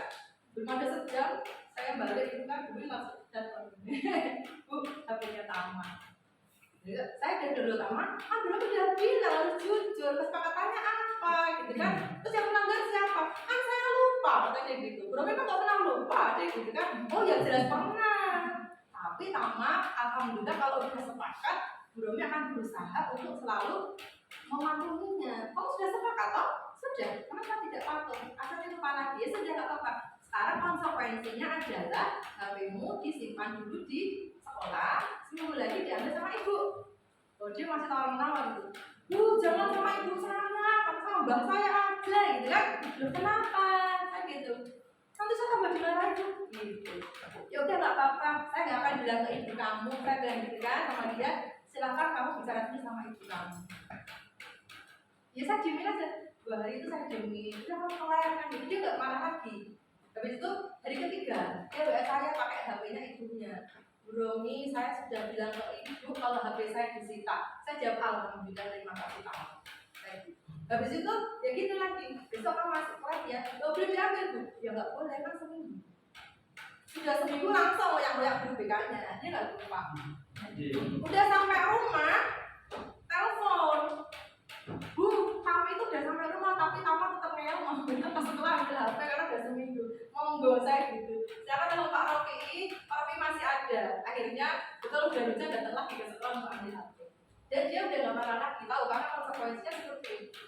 Speaker 1: Belum ada sejam, saya balik itu kan, Bu langsung datang. Bu, HP-nya Tama. Saya dari dulu Tama, belum udah bilang harus jujur, kesepakatannya apa, gitu kan? Terus yang melanggar siapa? Kan saya lupa, katanya gitu. Belum memang gak pernah lupa, deh, gitu kan? Oh ya jelas pernah. Tapi Tama, alhamdulillah kalau udah sepakat, Bu Romi akan berusaha untuk selalu mematuhinya. Kamu sudah sepakat toh? Sudah. Kenapa tidak patuh? Asal lupa lagi. Ya sudah nggak apa-apa. Sekarang konsekuensinya adalah HP-mu disimpan dulu di sekolah, seminggu lagi diambil sama ibu. Oh dia masih tawar-tawar gitu. Bu jangan sama ibu saya, kan sama mbak saya aja gitu kan. Loh kenapa? Kan gitu. Nanti saya tambah dimarahin gitu. Ya udah nggak apa-apa. Saya nggak akan bilang ke ibu kamu. Saya bilang gitu kan sama dia. Silakan kamu bicara dulu sama ibu kamu. Ya saya diemin aja. 2 hari itu saya diemin. Udah kamu kelar kan gitu. Dia nggak marah lagi. Habis itu hari ketiga dia WA saya pakai HP-nya ibunya. Bu Romi, saya sudah bilang ke ibu kalau HP saya disita. Saya jawab alhamdulillah, terima kasih Pak. Habis itu ya gitu lagi. Besok kamu masuk kelas ya. Lo boleh diambil Bu? Ya nggak boleh kan seminggu. Sudah seminggu langsung yang guru BK-nya. Dia nggak lupa. Udah sampai rumah, telepon. Bu, HP itu udah sampai rumah, tapi Tama tetap ngeyel mau bilang pas setelah ambil HP karena udah seminggu. Monggo saya gitu. Saya kan telepon Pak Rofi masih ada. Akhirnya betul udah hujan datang lagi ke sekolah untuk ambil HP. Dan dia udah nggak marah lagi, tahu karena konsekuensinya seperti itu.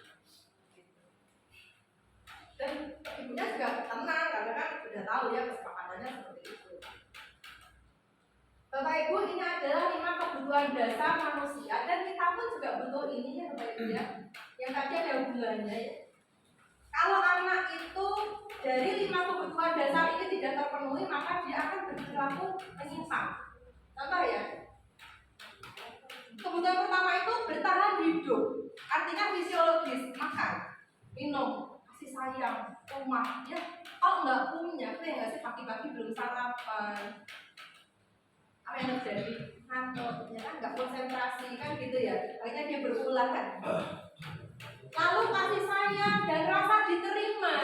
Speaker 1: Dan ibunya juga tenang karena kan udah tahu ya kesepakatannya seperti itu. Bapak Ibu, ini adalah 5 kebutuhan dasar manusia dan kita pun juga butuh ini ya Bapak Ibu ya. Yang tadi ada hubungannya ya. Kalau anak itu dari 5 kebutuhan dasar ini tidak terpenuhi, maka dia akan berperilaku menyimpang. Contoh ya. Kebutuhan pertama itu bertahan hidup. Artinya fisiologis, makan, minum, kasih sayang, rumah. Ya, kalau nggak punya, itu ya nggak sih pagi-pagi belum sarapan. Apa yang terjadi? Ngantuk, ya kan nggak konsentrasi kan gitu ya. Akhirnya dia berulang kan. Lalu kasih sayang dan rasa diterima.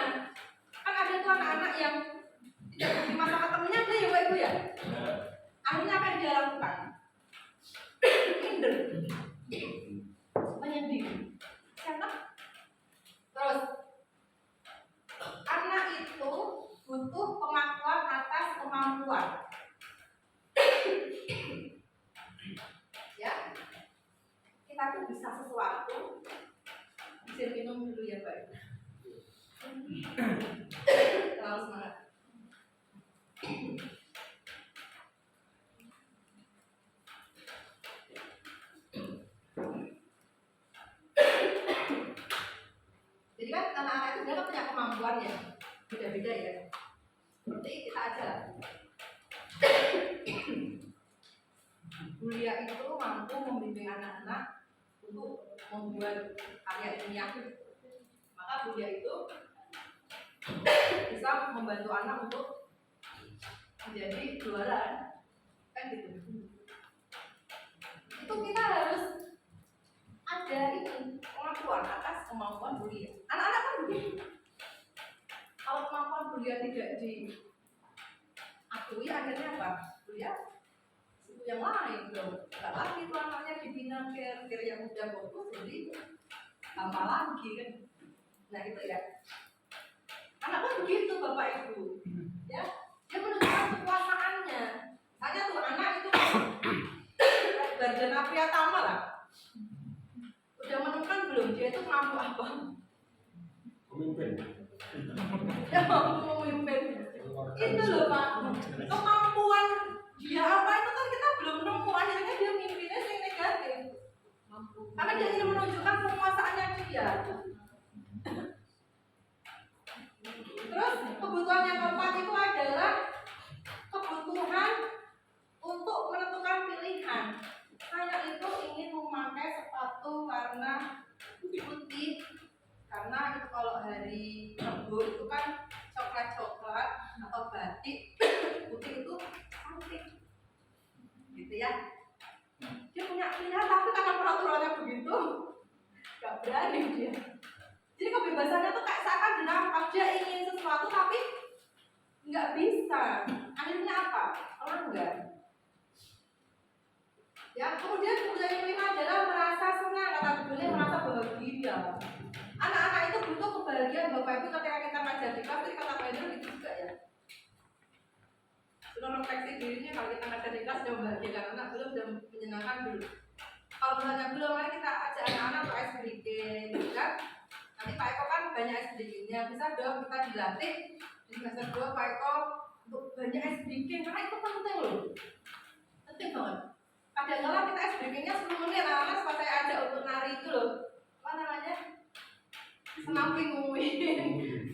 Speaker 1: Kan ada tuh anak-anak yang tidak diterima sama temennya, ada ya Pak Ibu ya. Akhirnya apa yang dia lakukan? Minder, menyendiri. Terus anak itu butuh pengakuan atas kemampuan. Ya, kita tuh bisa sesuatu. Bisa minum dulu ya Pak. Terlalu semangat. Jadi kan anak-anak itu dia kan punya kemampuan ya, beda-beda ya. Seperti kita aja. Bulia itu mampu membimbing anak-anak untuk membuat karya ilmiah. Maka bulia itu bisa membantu anak untuk menjadi juara, kan gitu. Itu kita harus ada ini pengakuan atas kemampuan bulia. Anak-anak kan begitu. Kalau kemampuan bulia tidak Doi akhirnya apa? Kuliah suku yang lain dong. Gak lagi tuh anaknya dibina care yang udah fokus, jadi apa lagi kan? Nah gitu ya. Anak kan begitu Bapak Ibu, ya. Dia menunjukkan kekuasaannya. Hanya tuh anak itu Gardana Priyatama lah. Udah menemukan belum dia itu mampu apa?
Speaker 3: Pemimpin.
Speaker 1: Dia mampu memimpin. Itu loh Pak. Kemampuan dia apa itu kan kita belum nemu. Akhirnya dia mimpinnya yang negatif. Karena dia ingin menunjukkan penguasaannya dia. Terus kebutuhan yang keempat itu adalah kebutuhan untuk menentukan pilihan. Saya itu ingin memakai sepatu warna putih karena itu kalau hari Rabu itu kan coklat atau batik putih itu cantik, gitu ya. Dia punya pilihan tapi karena peraturannya begitu, gak berani dia. Jadi kebebasannya tuh kayak seakan dirampas. Dia ingin sesuatu tapi nggak bisa. Akhirnya apa? Melanggar. Ya, kemudian kebutuhan yang kelima adalah merasa senang, kata Bibelnya merasa bahagia. Anak-anak itu butuh kebahagiaan Bapak Ibu ketika kita ngajar di kelas, jadi kata Pak gitu juga ya. Sudah refleksi dirinya kalau kita ngajar di kelas sudah membahagiakan anak belum, sudah menyenangkan belum. Kalau misalnya belum, mari kita ajak anak-anak untuk ice breaking, gitu kan? Nanti Pak Eko kan banyak ice breaking-nya, bisa dong kita dilatih di semester 2 Pak Eko untuk banyak ice breaking, karena itu penting loh. Penting banget. Kadang-kadang kita ice breaking-nya 10 menit, anak-anak pas saya ajak untuk nari itu loh. Apa namanya? Senam pinguin.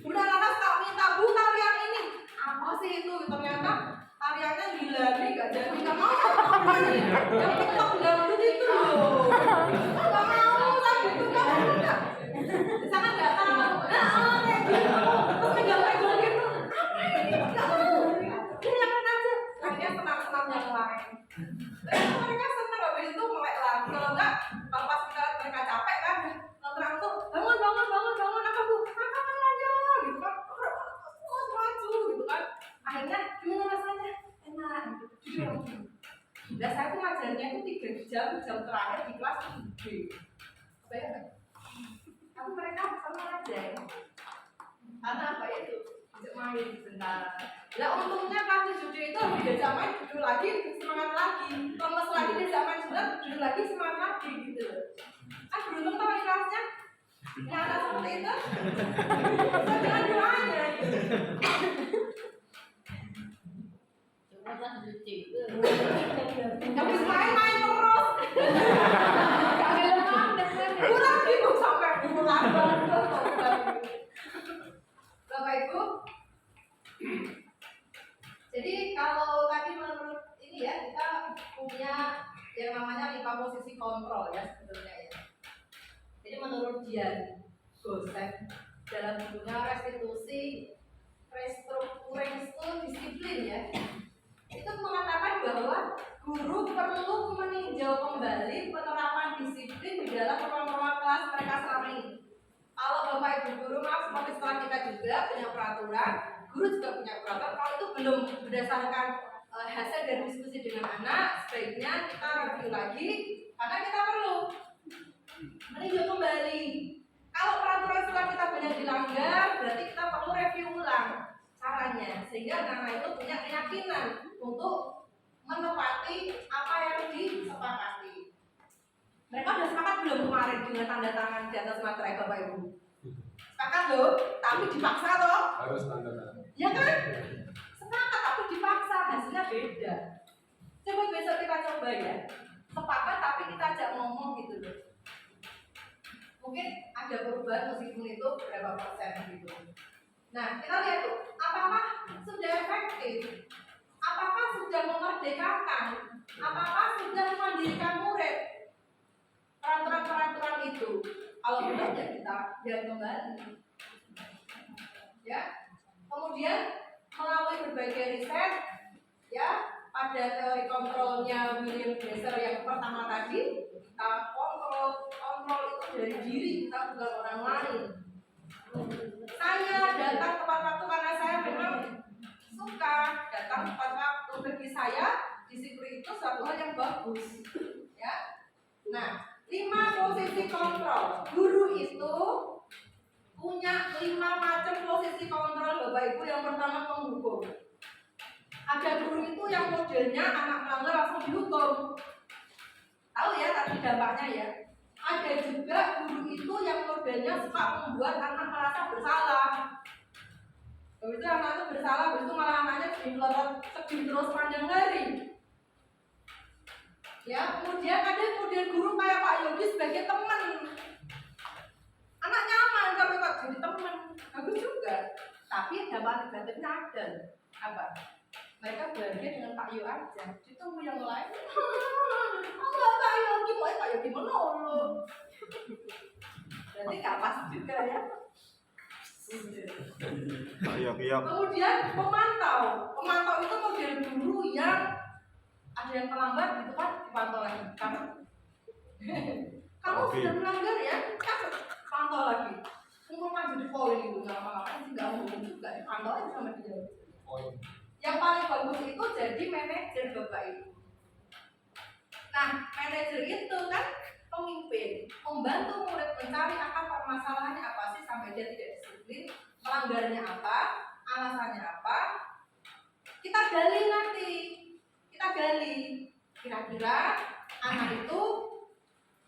Speaker 1: Udah anak-anak tak minta, Bu tarian ini. Apa sih itu? Ternyata tariannya gila nih, gak jadi, gak mau apa ini. Yang tetap gabut itu loh. Gak mau, saya gitu, gak mau gak. Sangat gak tahu. Kayak gitu. Terus megang-megang gitu. Apa ini? Gak mau. Biarkan aja. Akhirnya senam-senam yang lain. Mereka senang, habis itu melek lagi. Kalau enggak, kalau pas kita lihat mereka capek kan, terang tuh bangun, apa Bu? Makan aja, gitu kan. Terus maju, gitu kan. Akhirnya gimana rasanya? Enak, gitu. Dan saya tuh ngajarnya itu 3 jam terakhir di kelas B. Bayang nggak? Tapi mereka sama aja ya. Karena apa itu? Bisa main sebentar. Lah untungnya kelas 7 itu diajak main duduk lagi semangat lagi, lemes lagi diajak main sebentar duduk lagi semangat lagi gitu. Kan beruntung tau di kelasnya. Yang ada seperti itu. Dengan doanya. Habis main terus. Pulang gitu sampai pulang. Bapak Ibu. Jadi kalau tadi menurut ini ya kita punya yang namanya 5 posisi kontrol ya sebetulnya ya. Jadi menurut Dian Gosek dalam bukunya restitusi restruktur disiplin ya, itu mengatakan bahwa guru perlu meninjau kembali penerapan disiplin di dalam ruang-ruang kelas mereka selama ini. Kalau Bapak Ibu guru maaf seperti sekolah kita juga punya peraturan, guru juga punya peraturan. Kalau itu belum berdasarkan hasil dari diskusi dengan anak, sebaiknya kita review lagi karena kita perlu meninjau kembali. Kalau peraturan sekolah kita banyak dilanggar, berarti kita perlu review ulang caranya sehingga anak itu punya keyakinan untuk menepati apa yang disepakati. Mereka sudah sepakat belum kemarin dengan tanda tangan di atas materai Bapak Ibu? Sepakat loh, tapi dipaksa loh.
Speaker 3: Harus tanda tangan.
Speaker 1: Ya kan? Sepakat tapi dipaksa, hasilnya beda. Coba besok kita coba ya. Sepakat tapi kita ajak ngomong gitu loh. Mungkin ada perubahan meskipun itu berapa persen gitu. Nah, kita lihat tuh, apakah sudah efektif? Apakah sudah memerdekakan? Apakah sudah memandirikan murid? Peraturan-peraturan itu. Kalau belum ya kita lihat kembali. Ya. Kemudian melalui berbagai riset, ya, pada teori kontrolnya William Glasser yang pertama tadi, kita kontrol itu dari diri kita, bukan orang lain. Saya datang tepat waktu karena saya memang suka datang tepat waktu. bagus. Ya. Nah, 5 posisi kontrol. Guru itu punya 5 macam posisi kontrol Bapak Ibu. Yang pertama penghukum. Ada guru itu yang modelnya anak melanggar langsung dihukum. Tahu ya tadi dampaknya ya. Ada juga guru itu yang modelnya suka membuat anak merasa bersalah. Begitu anak itu bersalah, begitu malah anaknya sedih terus panjang hari. Ya, kemudian ada model guru kayak Pak Yogi sebagai teman. Anak nyaman kalau Pak jadi teman, bagus juga. Tapi dampak negatifnya ada. Apa? Mereka bahagia dengan Pak Yogi aja. Ditunggu yang lain. Enggak Pak Yogi, mau Pak Yogi menolong. Berarti nggak pas juga ya. Kemudian pemantau itu model guru yang ada yang melanggar gitu kan dipantau lagi. Kamu sudah melanggar ya, catat, pantau lagi. Kumpulkan jadi poin itu, nggak apa-apa sih nggak mungkin juga dipantau aja sama dia. Yang paling bagus itu jadi manajer Bapak Ibu. Nah, manajer itu kan pemimpin, membantu murid mencari akar permasalahannya apa sih sampai dia tidak disiplin, pelanggarannya apa, alasannya apa. Kita gali nanti, kira-kira anak itu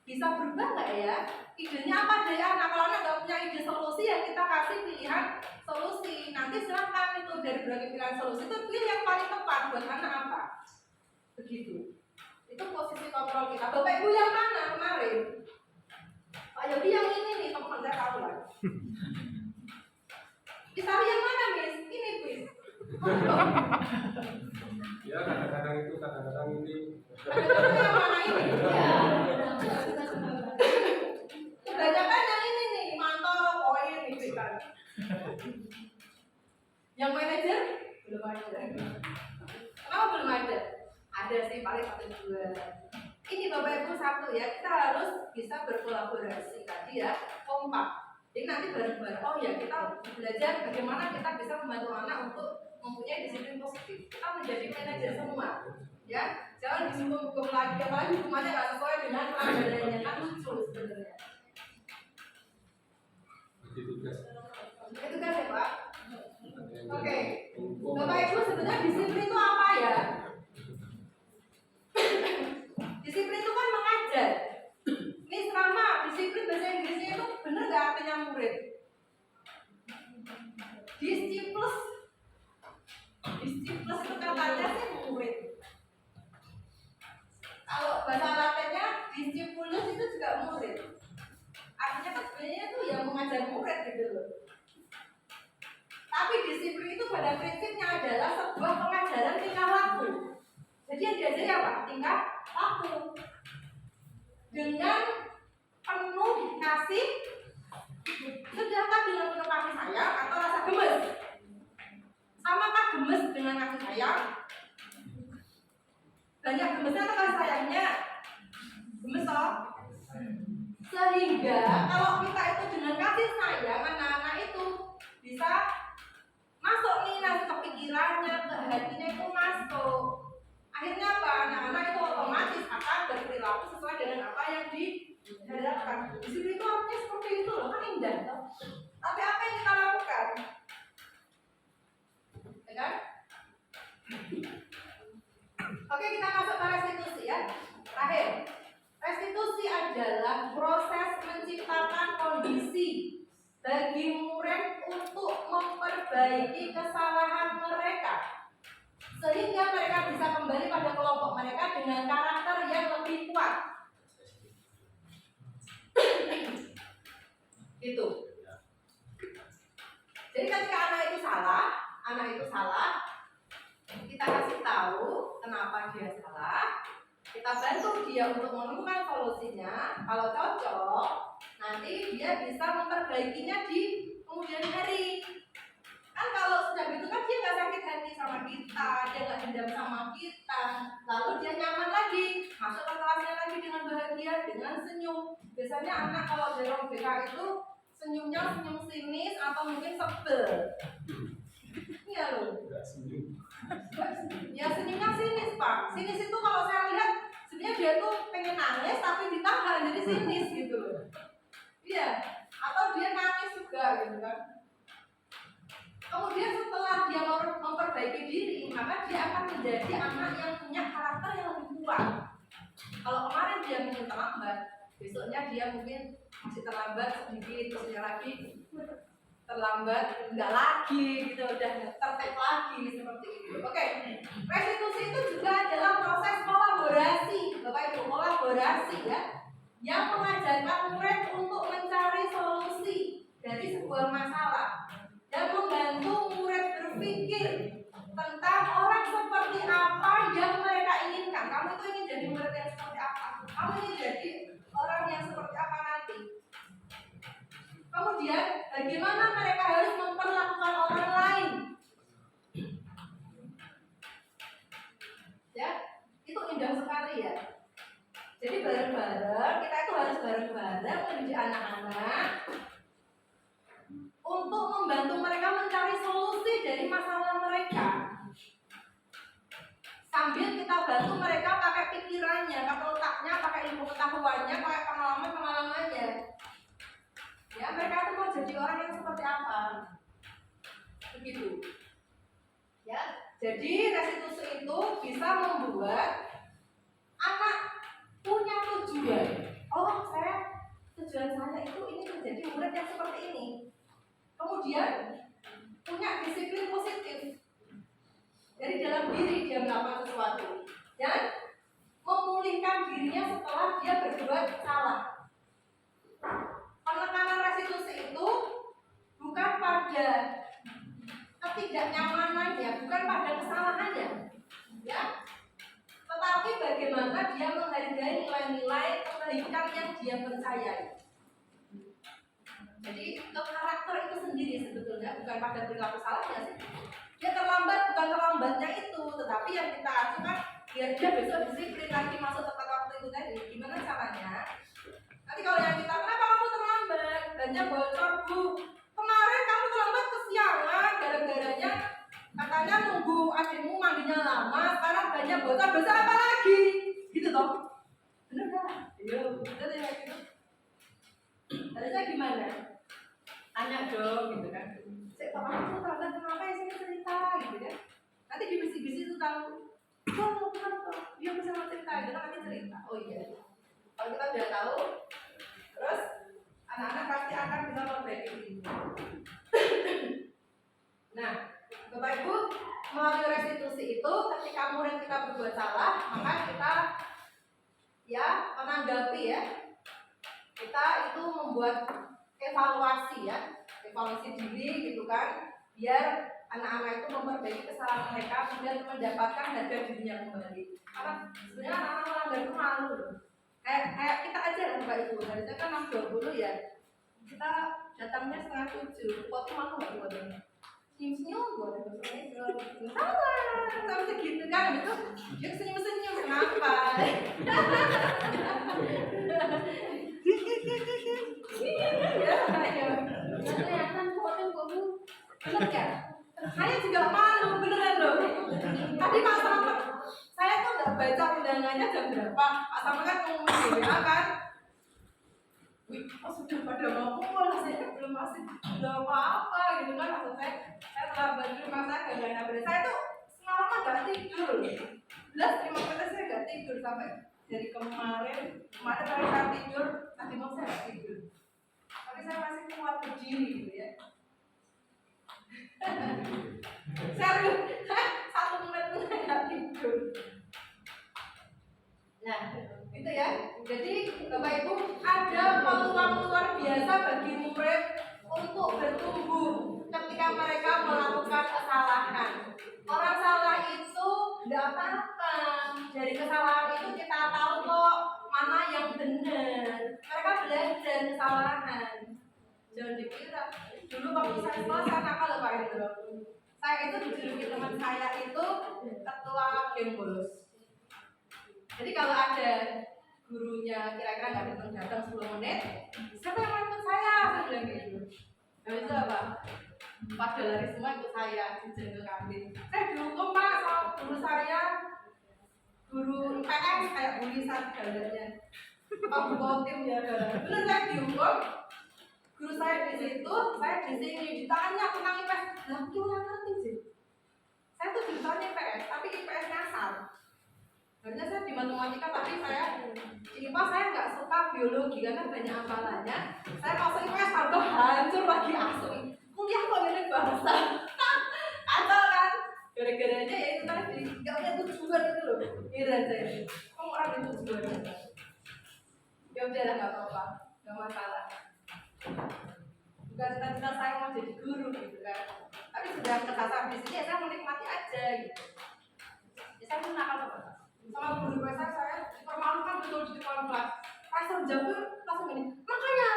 Speaker 1: bisa berubah nggak ya? Idenya apa dari anak? Kalau anak nggak punya ide solusi, ya kita kasih pilihan solusi. Nanti silakan itu dari berbagai pilihan solusi itu pilih yang paling tepat buat anak apa. Begitu. Itu posisi kontrol kita. Bapak Ibu yang mana kemarin? Pak Yogi yang ini nih, teman saya tahu lah. Pisari yang mana, Miss? Ini, Miss.
Speaker 3: Ya kadang-kadang itu, kadang-kadang ini.
Speaker 1: Kadang-kadang yang mana ini? Ya. Kebanyakan yang ini nih, mantap, poin gitu kan. Yang manajer belum ada. Kenapa belum ada? Ada sih paling 1-2. Ini Bapak Ibu satu ya, kita harus bisa berkolaborasi tadi ya, kompak. Jadi nanti bareng-bareng, oh ya kita belajar bagaimana kita bisa membantu anak untuk mempunyai disiplin positif. Kita menjadi manajer semua, ya. Jangan dihukum lagi, apalagi hukumannya nggak sesuai dengan pelanggarannya, kan lucu sebenarnya.
Speaker 3: Itu guys.
Speaker 1: Itu kan ya Pak. Oke, Bapak Ibu sebenarnya disiplin itu apa ya? Disiplin itu kan mengajar. Miss Rama, disiplin bahasa Inggrisnya itu benar nggak artinya murid? Disiplus itu katanya sih murid. Kalau bahasa Latinnya discipulus itu juga murid. Artinya kan sebenarnya itu yang mengajar murid gitu loh. Tapi disiplin itu pada prinsipnya adalah sebuah pengajaran tingkah laku. Jadi yang diajari apa? Tingkah laku. Dengan penuh kasih, sudahkah dengan penuh kasih sayang atau rasa gemes? Samakah gemes dengan kasih sayang? Banyak gemesnya atau kasih sayangnya? Gemes toh? Sehingga kalau kita itu dengan kasih sayang, anak-anak itu bisa masuk nih nanti ke pikirannya, ke hatinya itu masuk. Akhirnya apa? Anak-anak itu otomatis akan berperilaku sesuai dengan apa yang diharapkan. Di sini itu artinya seperti itu loh, kan indah toh. Tapi apa yang kita lakukan? Ya kan? Oke, kita masuk ke restitusi ya. Terakhir, restitusi adalah proses menciptakan kondisi bagi murid untuk memperbaiki kesalahan mereka sehingga mereka bisa kembali pada kelompok mereka dengan karakter yang lebih kuat. Itu. Jadi ketika anak itu salah, kita kasih tahu kenapa dia salah, kita bantu dia untuk menemukan solusinya. Kalau cocok, nanti dia bisa memperbaikinya di kemudian hari. Kan kalau sudah gitu kan dia nggak sakit hati sama kita, dia nggak dendam sama kita, lalu dia nyaman lagi, masuk ke kelasnya lagi dengan bahagia, dengan senyum. Biasanya anak kalau dalam BK itu senyumnya senyum sinis atau mungkin sebel. Iya loh. Ya senyumnya sinis Pak. Sinis itu kalau saya lihat sebenarnya dia tuh pengen nangis tapi ditahan jadi sinis gitu loh. Iya, atau dia nangis juga gitu kan. Kemudian setelah dia memperbaiki diri, maka dia akan menjadi anak yang punya karakter yang lebih kuat. Kalau kemarin dia mungkin terlambat, besoknya dia mungkin masih terlambat sedikit, besoknya lagi terlambat, enggak lagi gitu, udah tertib lagi seperti itu. Oke, restitusi itu juga adalah proses kolaborasi, Bapak Ibu, kolaborasi ya, yang mengajarkan murid untuk mencari solusi dari sebuah masalah dan membantu murid berpikir tentang orang seperti apa yang mereka inginkan. Kamu itu ingin jadi murid yang seperti apa? Kamu ingin jadi orang yang seperti apa nanti? Kemudian bagaimana mereka harus memperlakukan orang lain? Ya, itu indah sekali ya. Jadi bareng-bareng, kita itu harus bareng-bareng mendidik anak-anak untuk membantu mereka mencari solusi dari masalah mereka. Sambil kita bantu mereka pakai pikirannya, pakai otaknya, pakai ilmu pengetahuannya, pakai pengalaman-pengalamannya. Ya, mereka itu mau jadi orang yang seperti apa? Begitu. Ya, jadi restitusi itu bisa membuat anak punya tujuan. Oh, tujuan saya itu ini menjadi murid yang seperti ini. Kemudian punya disiplin positif dari dalam diri dia melakukan sesuatu dan memulihkan dirinya setelah dia berbuat salah. Penekanan restitusi itu bukan pada ketidaknyamanannya, bukan pada kesalahannya, ya, tetapi bagaimana dia menghargai nilai-nilai kebaikan yang dia percayai. Jadi ke karakter itu sendiri sebetulnya bukan pada perilaku salahnya sih. Dia terlambat bukan terlambatnya itu, tetapi yang kita acukan biar dia besok disiplin lagi masuk tepat waktu itu tadi. Gimana caranya? Nanti kalau yang kita, kenapa kamu terlambat? Banyak bocor bu. Kemarin kamu terlambat kesiangan, gara-garanya katanya nunggu adikmu mandinya lama. Sekarang banyak bocor, dosa apa lagi? Gitu toh? Bener kan? Iya, bener ya gitu. Harusnya gimana? Tanya dong, gitu kan? Saya tahu kamu terlambat kenapa ya sini cerita, gitu kan? Nanti dibisi-bisi tentang, kenapa? Dia bisa cerita, kita nanti cerita. Oh iya. Kalau kita udah tahu, terus anak-anak pasti akan bisa memperbaiki diri. Nah, Bapak Ibu, melalui restitusi itu, ketika murid kita berbuat salah, maka kita ya menanggapi ya, kita itu membuat evaluasi ya, evaluasi diri gitu kan, biar anak-anak itu memperbaiki kesalahan mereka, kemudian mendapatkan harga dirinya kembali. Karena sebenarnya anak-anak melanggar itu malu loh. Kayak kita aja lah Bapak Ibu, harusnya kan 6.20 ya, kita datangnya 6:30, kok tuh malu nggak buatnya? Senyum-senyum buat sama segitu kan gitu, dia senyum-senyum kenapa? Ya, kelihatan foto kamu, bener ya? Saya juga malu beneran loh. Tadi Pak Sama, saya tuh nggak baca undangannya jam berapa. Pak Sama kan ngomong di WA kan. Wih, sudah pada mau pulang, saya belum apa-apa gitu kan. Maksud saya terlambat di rumah saya gak ada berita. Saya tuh semalaman gak tidur. Belas 5 menit saya gak tidur sampai dari kemarin saya tidur, tadi mau saya gak tidur. Tapi saya masih kuat berdiri gitu ya. Serius, 1 menit pun saya gak tidur. Nah, itu ya. Jadi Bapak Ibu, ada peluang luar biasa bagi murid untuk bertumbuh ketika mereka melakukan kesalahan. Orang salah itu tidak apa-apa. Dari kesalahan itu kita tahu kok mana yang benar. Mereka belajar kesalahan. Jangan dikira. Dulu waktu saya sekolah saya nakal loh Pak Hendro. Saya itu dijuluki teman saya itu ketua geng bolos. Jadi kalau ada gurunya kira-kira nggak datang 10 menit, siapa yang mau ikut saya bilang gitu. Nah itu apa? Pada lari semua ikut saya di jenderal kantin. Saya dihukum Pak sama guru saya, guru IPS IPS kayak tulisan gambarnya. Aku bawa tim ya, bener saya dihukum. Guru saya di situ, saya di sini, ditanya tentang IPS. Lah, gimana ngerti sih? Saya tuh jurusan IPS, tapi IPS nyasar. Sebenarnya saya di matematika, tapi saya IPA saya nggak suka biologi karena banyak hafalannya. Saya masuk IPS tambah hancur lagi asli. Kuliah kok ini bahasa, kacau kan? Gara-garanya ya itu tadi nggak punya tujuan itu loh. Ira saya, kamu orang itu tujuan. Ya udah lah nggak apa-apa, nggak masalah. Bukan cita-cita saya mau jadi guru gitu kan. Tapi sudah kesasar di sini ya saya menikmati aja gitu. Ya saya pun nakal sama guru saya dipermalukan betul di depan kelas. Pastor jawab langsung gini, makanya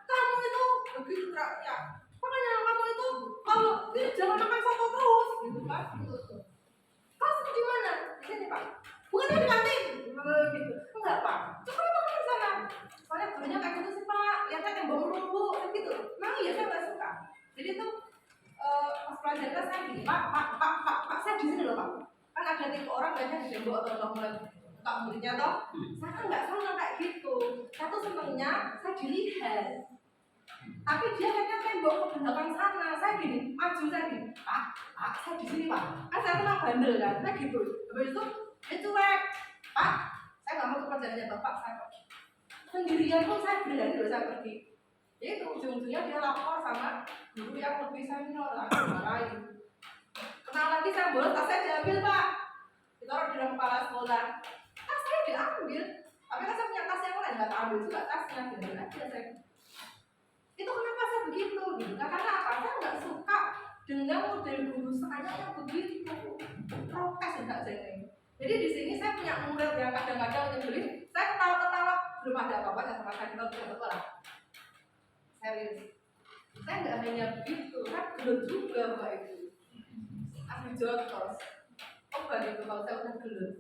Speaker 1: kamu itu begitu ya. Makanya kamu itu kalau ini jangan makan soto terus gitu kan. Kelas di mana? Di sini Pak. Bukan di kantin. Gitu. Enggak Pak. Coba makan di sana. Soalnya gurunya kayak gitu sih Pak. Lihatnya yang bau melulu gitu. Memang iya saya nggak suka. Jadi tuh pas pelajaran saya gini, Pak, saya di sini loh Pak. Kan ada tipe orang biasanya di tembok atau udah mulai buka mulutnya toh. Saya kan nggak sama kayak gitu. Saya tuh senengnya saya dilihat. Tapi dia kayaknya tembok ke belakang sana. Saya gini, maju saya gini, Pak, saya di sini Pak. Kan saya pernah bandel kan, saya gitu. Habis itu dia cuek, Pak, saya nggak mau ke pelajarannya Bapak, saya pergi. Sendirian pun saya berani loh saya pergi. Itu ujung-ujungnya dia lapor sama guru yang lebih senior, aku marahin. Kenal lagi saya bolos, tas saya diambil Pak. Ditaruh di dalam kepala sekolah. Tas saya diambil, tapi kan saya punya tas yang lain, nggak ambil juga tasnya, biarin aja saya. Itu kenapa saya begitu? Gitu. Nah, karena apa? Saya nggak suka dengan model guru saya yang begitu protes enggak saya. Jadi di sini saya punya murid yang kadang-kadang nyebelin, saya ketawa-ketawa belum ada apa-apa sama saya kita tidak sekolah. Serius. Saya nggak hanya begitu, saya gelut juga Pak itu. Aku jotos. Oh begitu kalau saya udah gelut.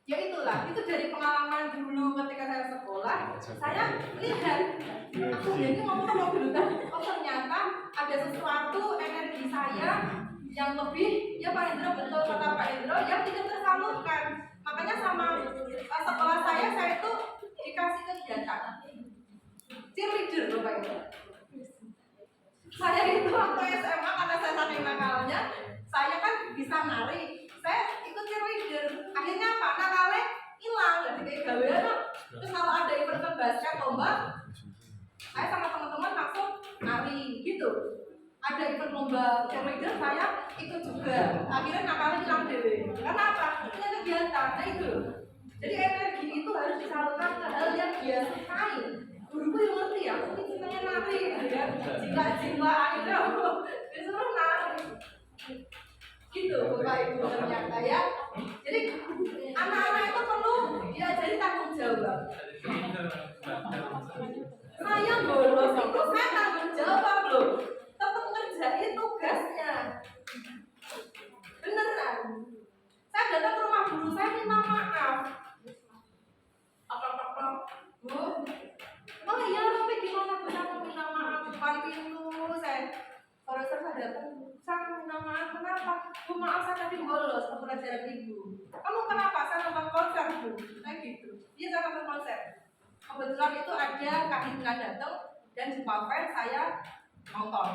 Speaker 1: Ya itulah, itu dari pengalaman dulu ketika saya sekolah, saya lihat aku jadi ngomong sama guru tadi, oh ternyata ada sesuatu energi saya yang lebih, ya Pak Hendro betul kata Pak Hendro, yang tidak tersalurkan. Makanya sama sekolah saya itu dikasih kegiatan cheerleader loh Pak Hendro. Saya itu waktu SMA karena saya saking nakalnya, saya kan bisa nari, saya ikut cheerleader. Akhirnya apa? Nakalnya hilang, jadi kayak gawean. Terus kalau ada event basket lomba, saya sama teman-teman langsung nari gitu. Ada event lomba cheerleader, saya ikut juga. Akhirnya nakalnya hilang dewe. Karena apa? Punya kegiatan, nah itu. Jadi energi itu harus disalurkan ke hal yang dia sukai. Guruku yang ngerti ya, aku cintanya nari gitu ya. Jika akhirnya disuruh nari. Gitu Bapak Ibu ternyata ya. Jadi anak-anak itu perlu diajari tanggung jawab. Saya bolos itu saya tanggung jawab loh. Tetap ngerjain tugasnya. Beneran. Saya datang ke rumah guru saya minta maaf. Bu, oh iya tapi gimana bisa minta maaf depan pintu saya. Kalau saya datang, saya minta maaf kenapa? Bu maaf saya tadi bolos ke pelajaran ibu. Kamu kenapa? Saya nonton konser bu. Kayak gitu. Iya saya nonton konser. Kebetulan itu ada Kak Hindra datang dan jumpa fans saya nonton.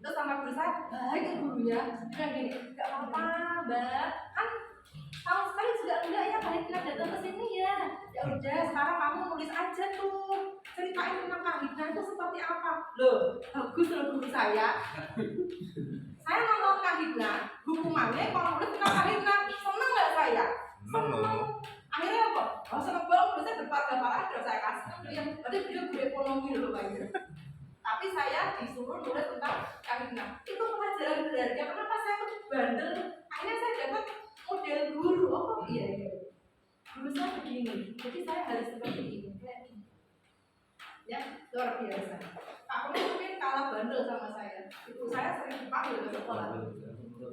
Speaker 1: Terus sama guru saya, baik gurunya, bilang gini, nggak apa-apa mbak, kan sama sekali juga enggak ya Kak Hindra datang ke sini ya. Ya udah sekarang kamu nulis aja tuh, ceritain tentang Kak Hindra itu seperti apa. Loh, bagus loh guru saya. Saya nonton Kak Hindra, hukumannya kalau nulis tentang Kak Hindra, seneng nggak saya? Seneng. Akhirnya apa? Oh seneng banget, nulisnya berparagraf saya kasih. Berarti beliau guru ekonomi loh Pak Hindra. Tapi saya disuruh nulis tentang Kak Hindra. Itu pelajaran berharga. Kenapa saya tuh bandel? Akhirnya saya dapat model guru. Oh iya. Guru saya begini. Jadi saya harus seperti ini. Ya luar biasa. Aku mungkin kalah bandel sama saya. Ibu saya sering dipanggil ke sekolah.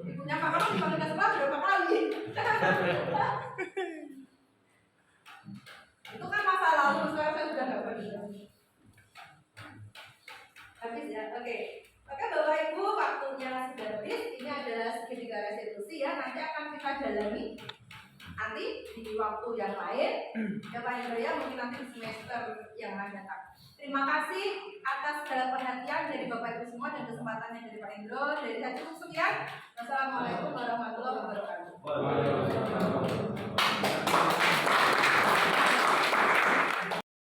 Speaker 1: Ibunya Pak Kamu dipanggil ke sekolah berapa kali? Itu kan masa lalu. Sekarang saya sudah nggak bandel. Habis ya, oke. Oke Bapak Ibu, waktunya sudah habis. Ini adalah segitiga restitusi ya. Nanti akan kita dalami nanti di waktu yang lain ya Pak Hendro ya, mungkin nanti di semester yang akan datang. Terima kasih atas segala perhatian dari Bapak Ibu semua dan kesempatannya dari Pak Hendro. Dari saya cukup sekian. Wassalamualaikum warahmatullahi wabarakatuh.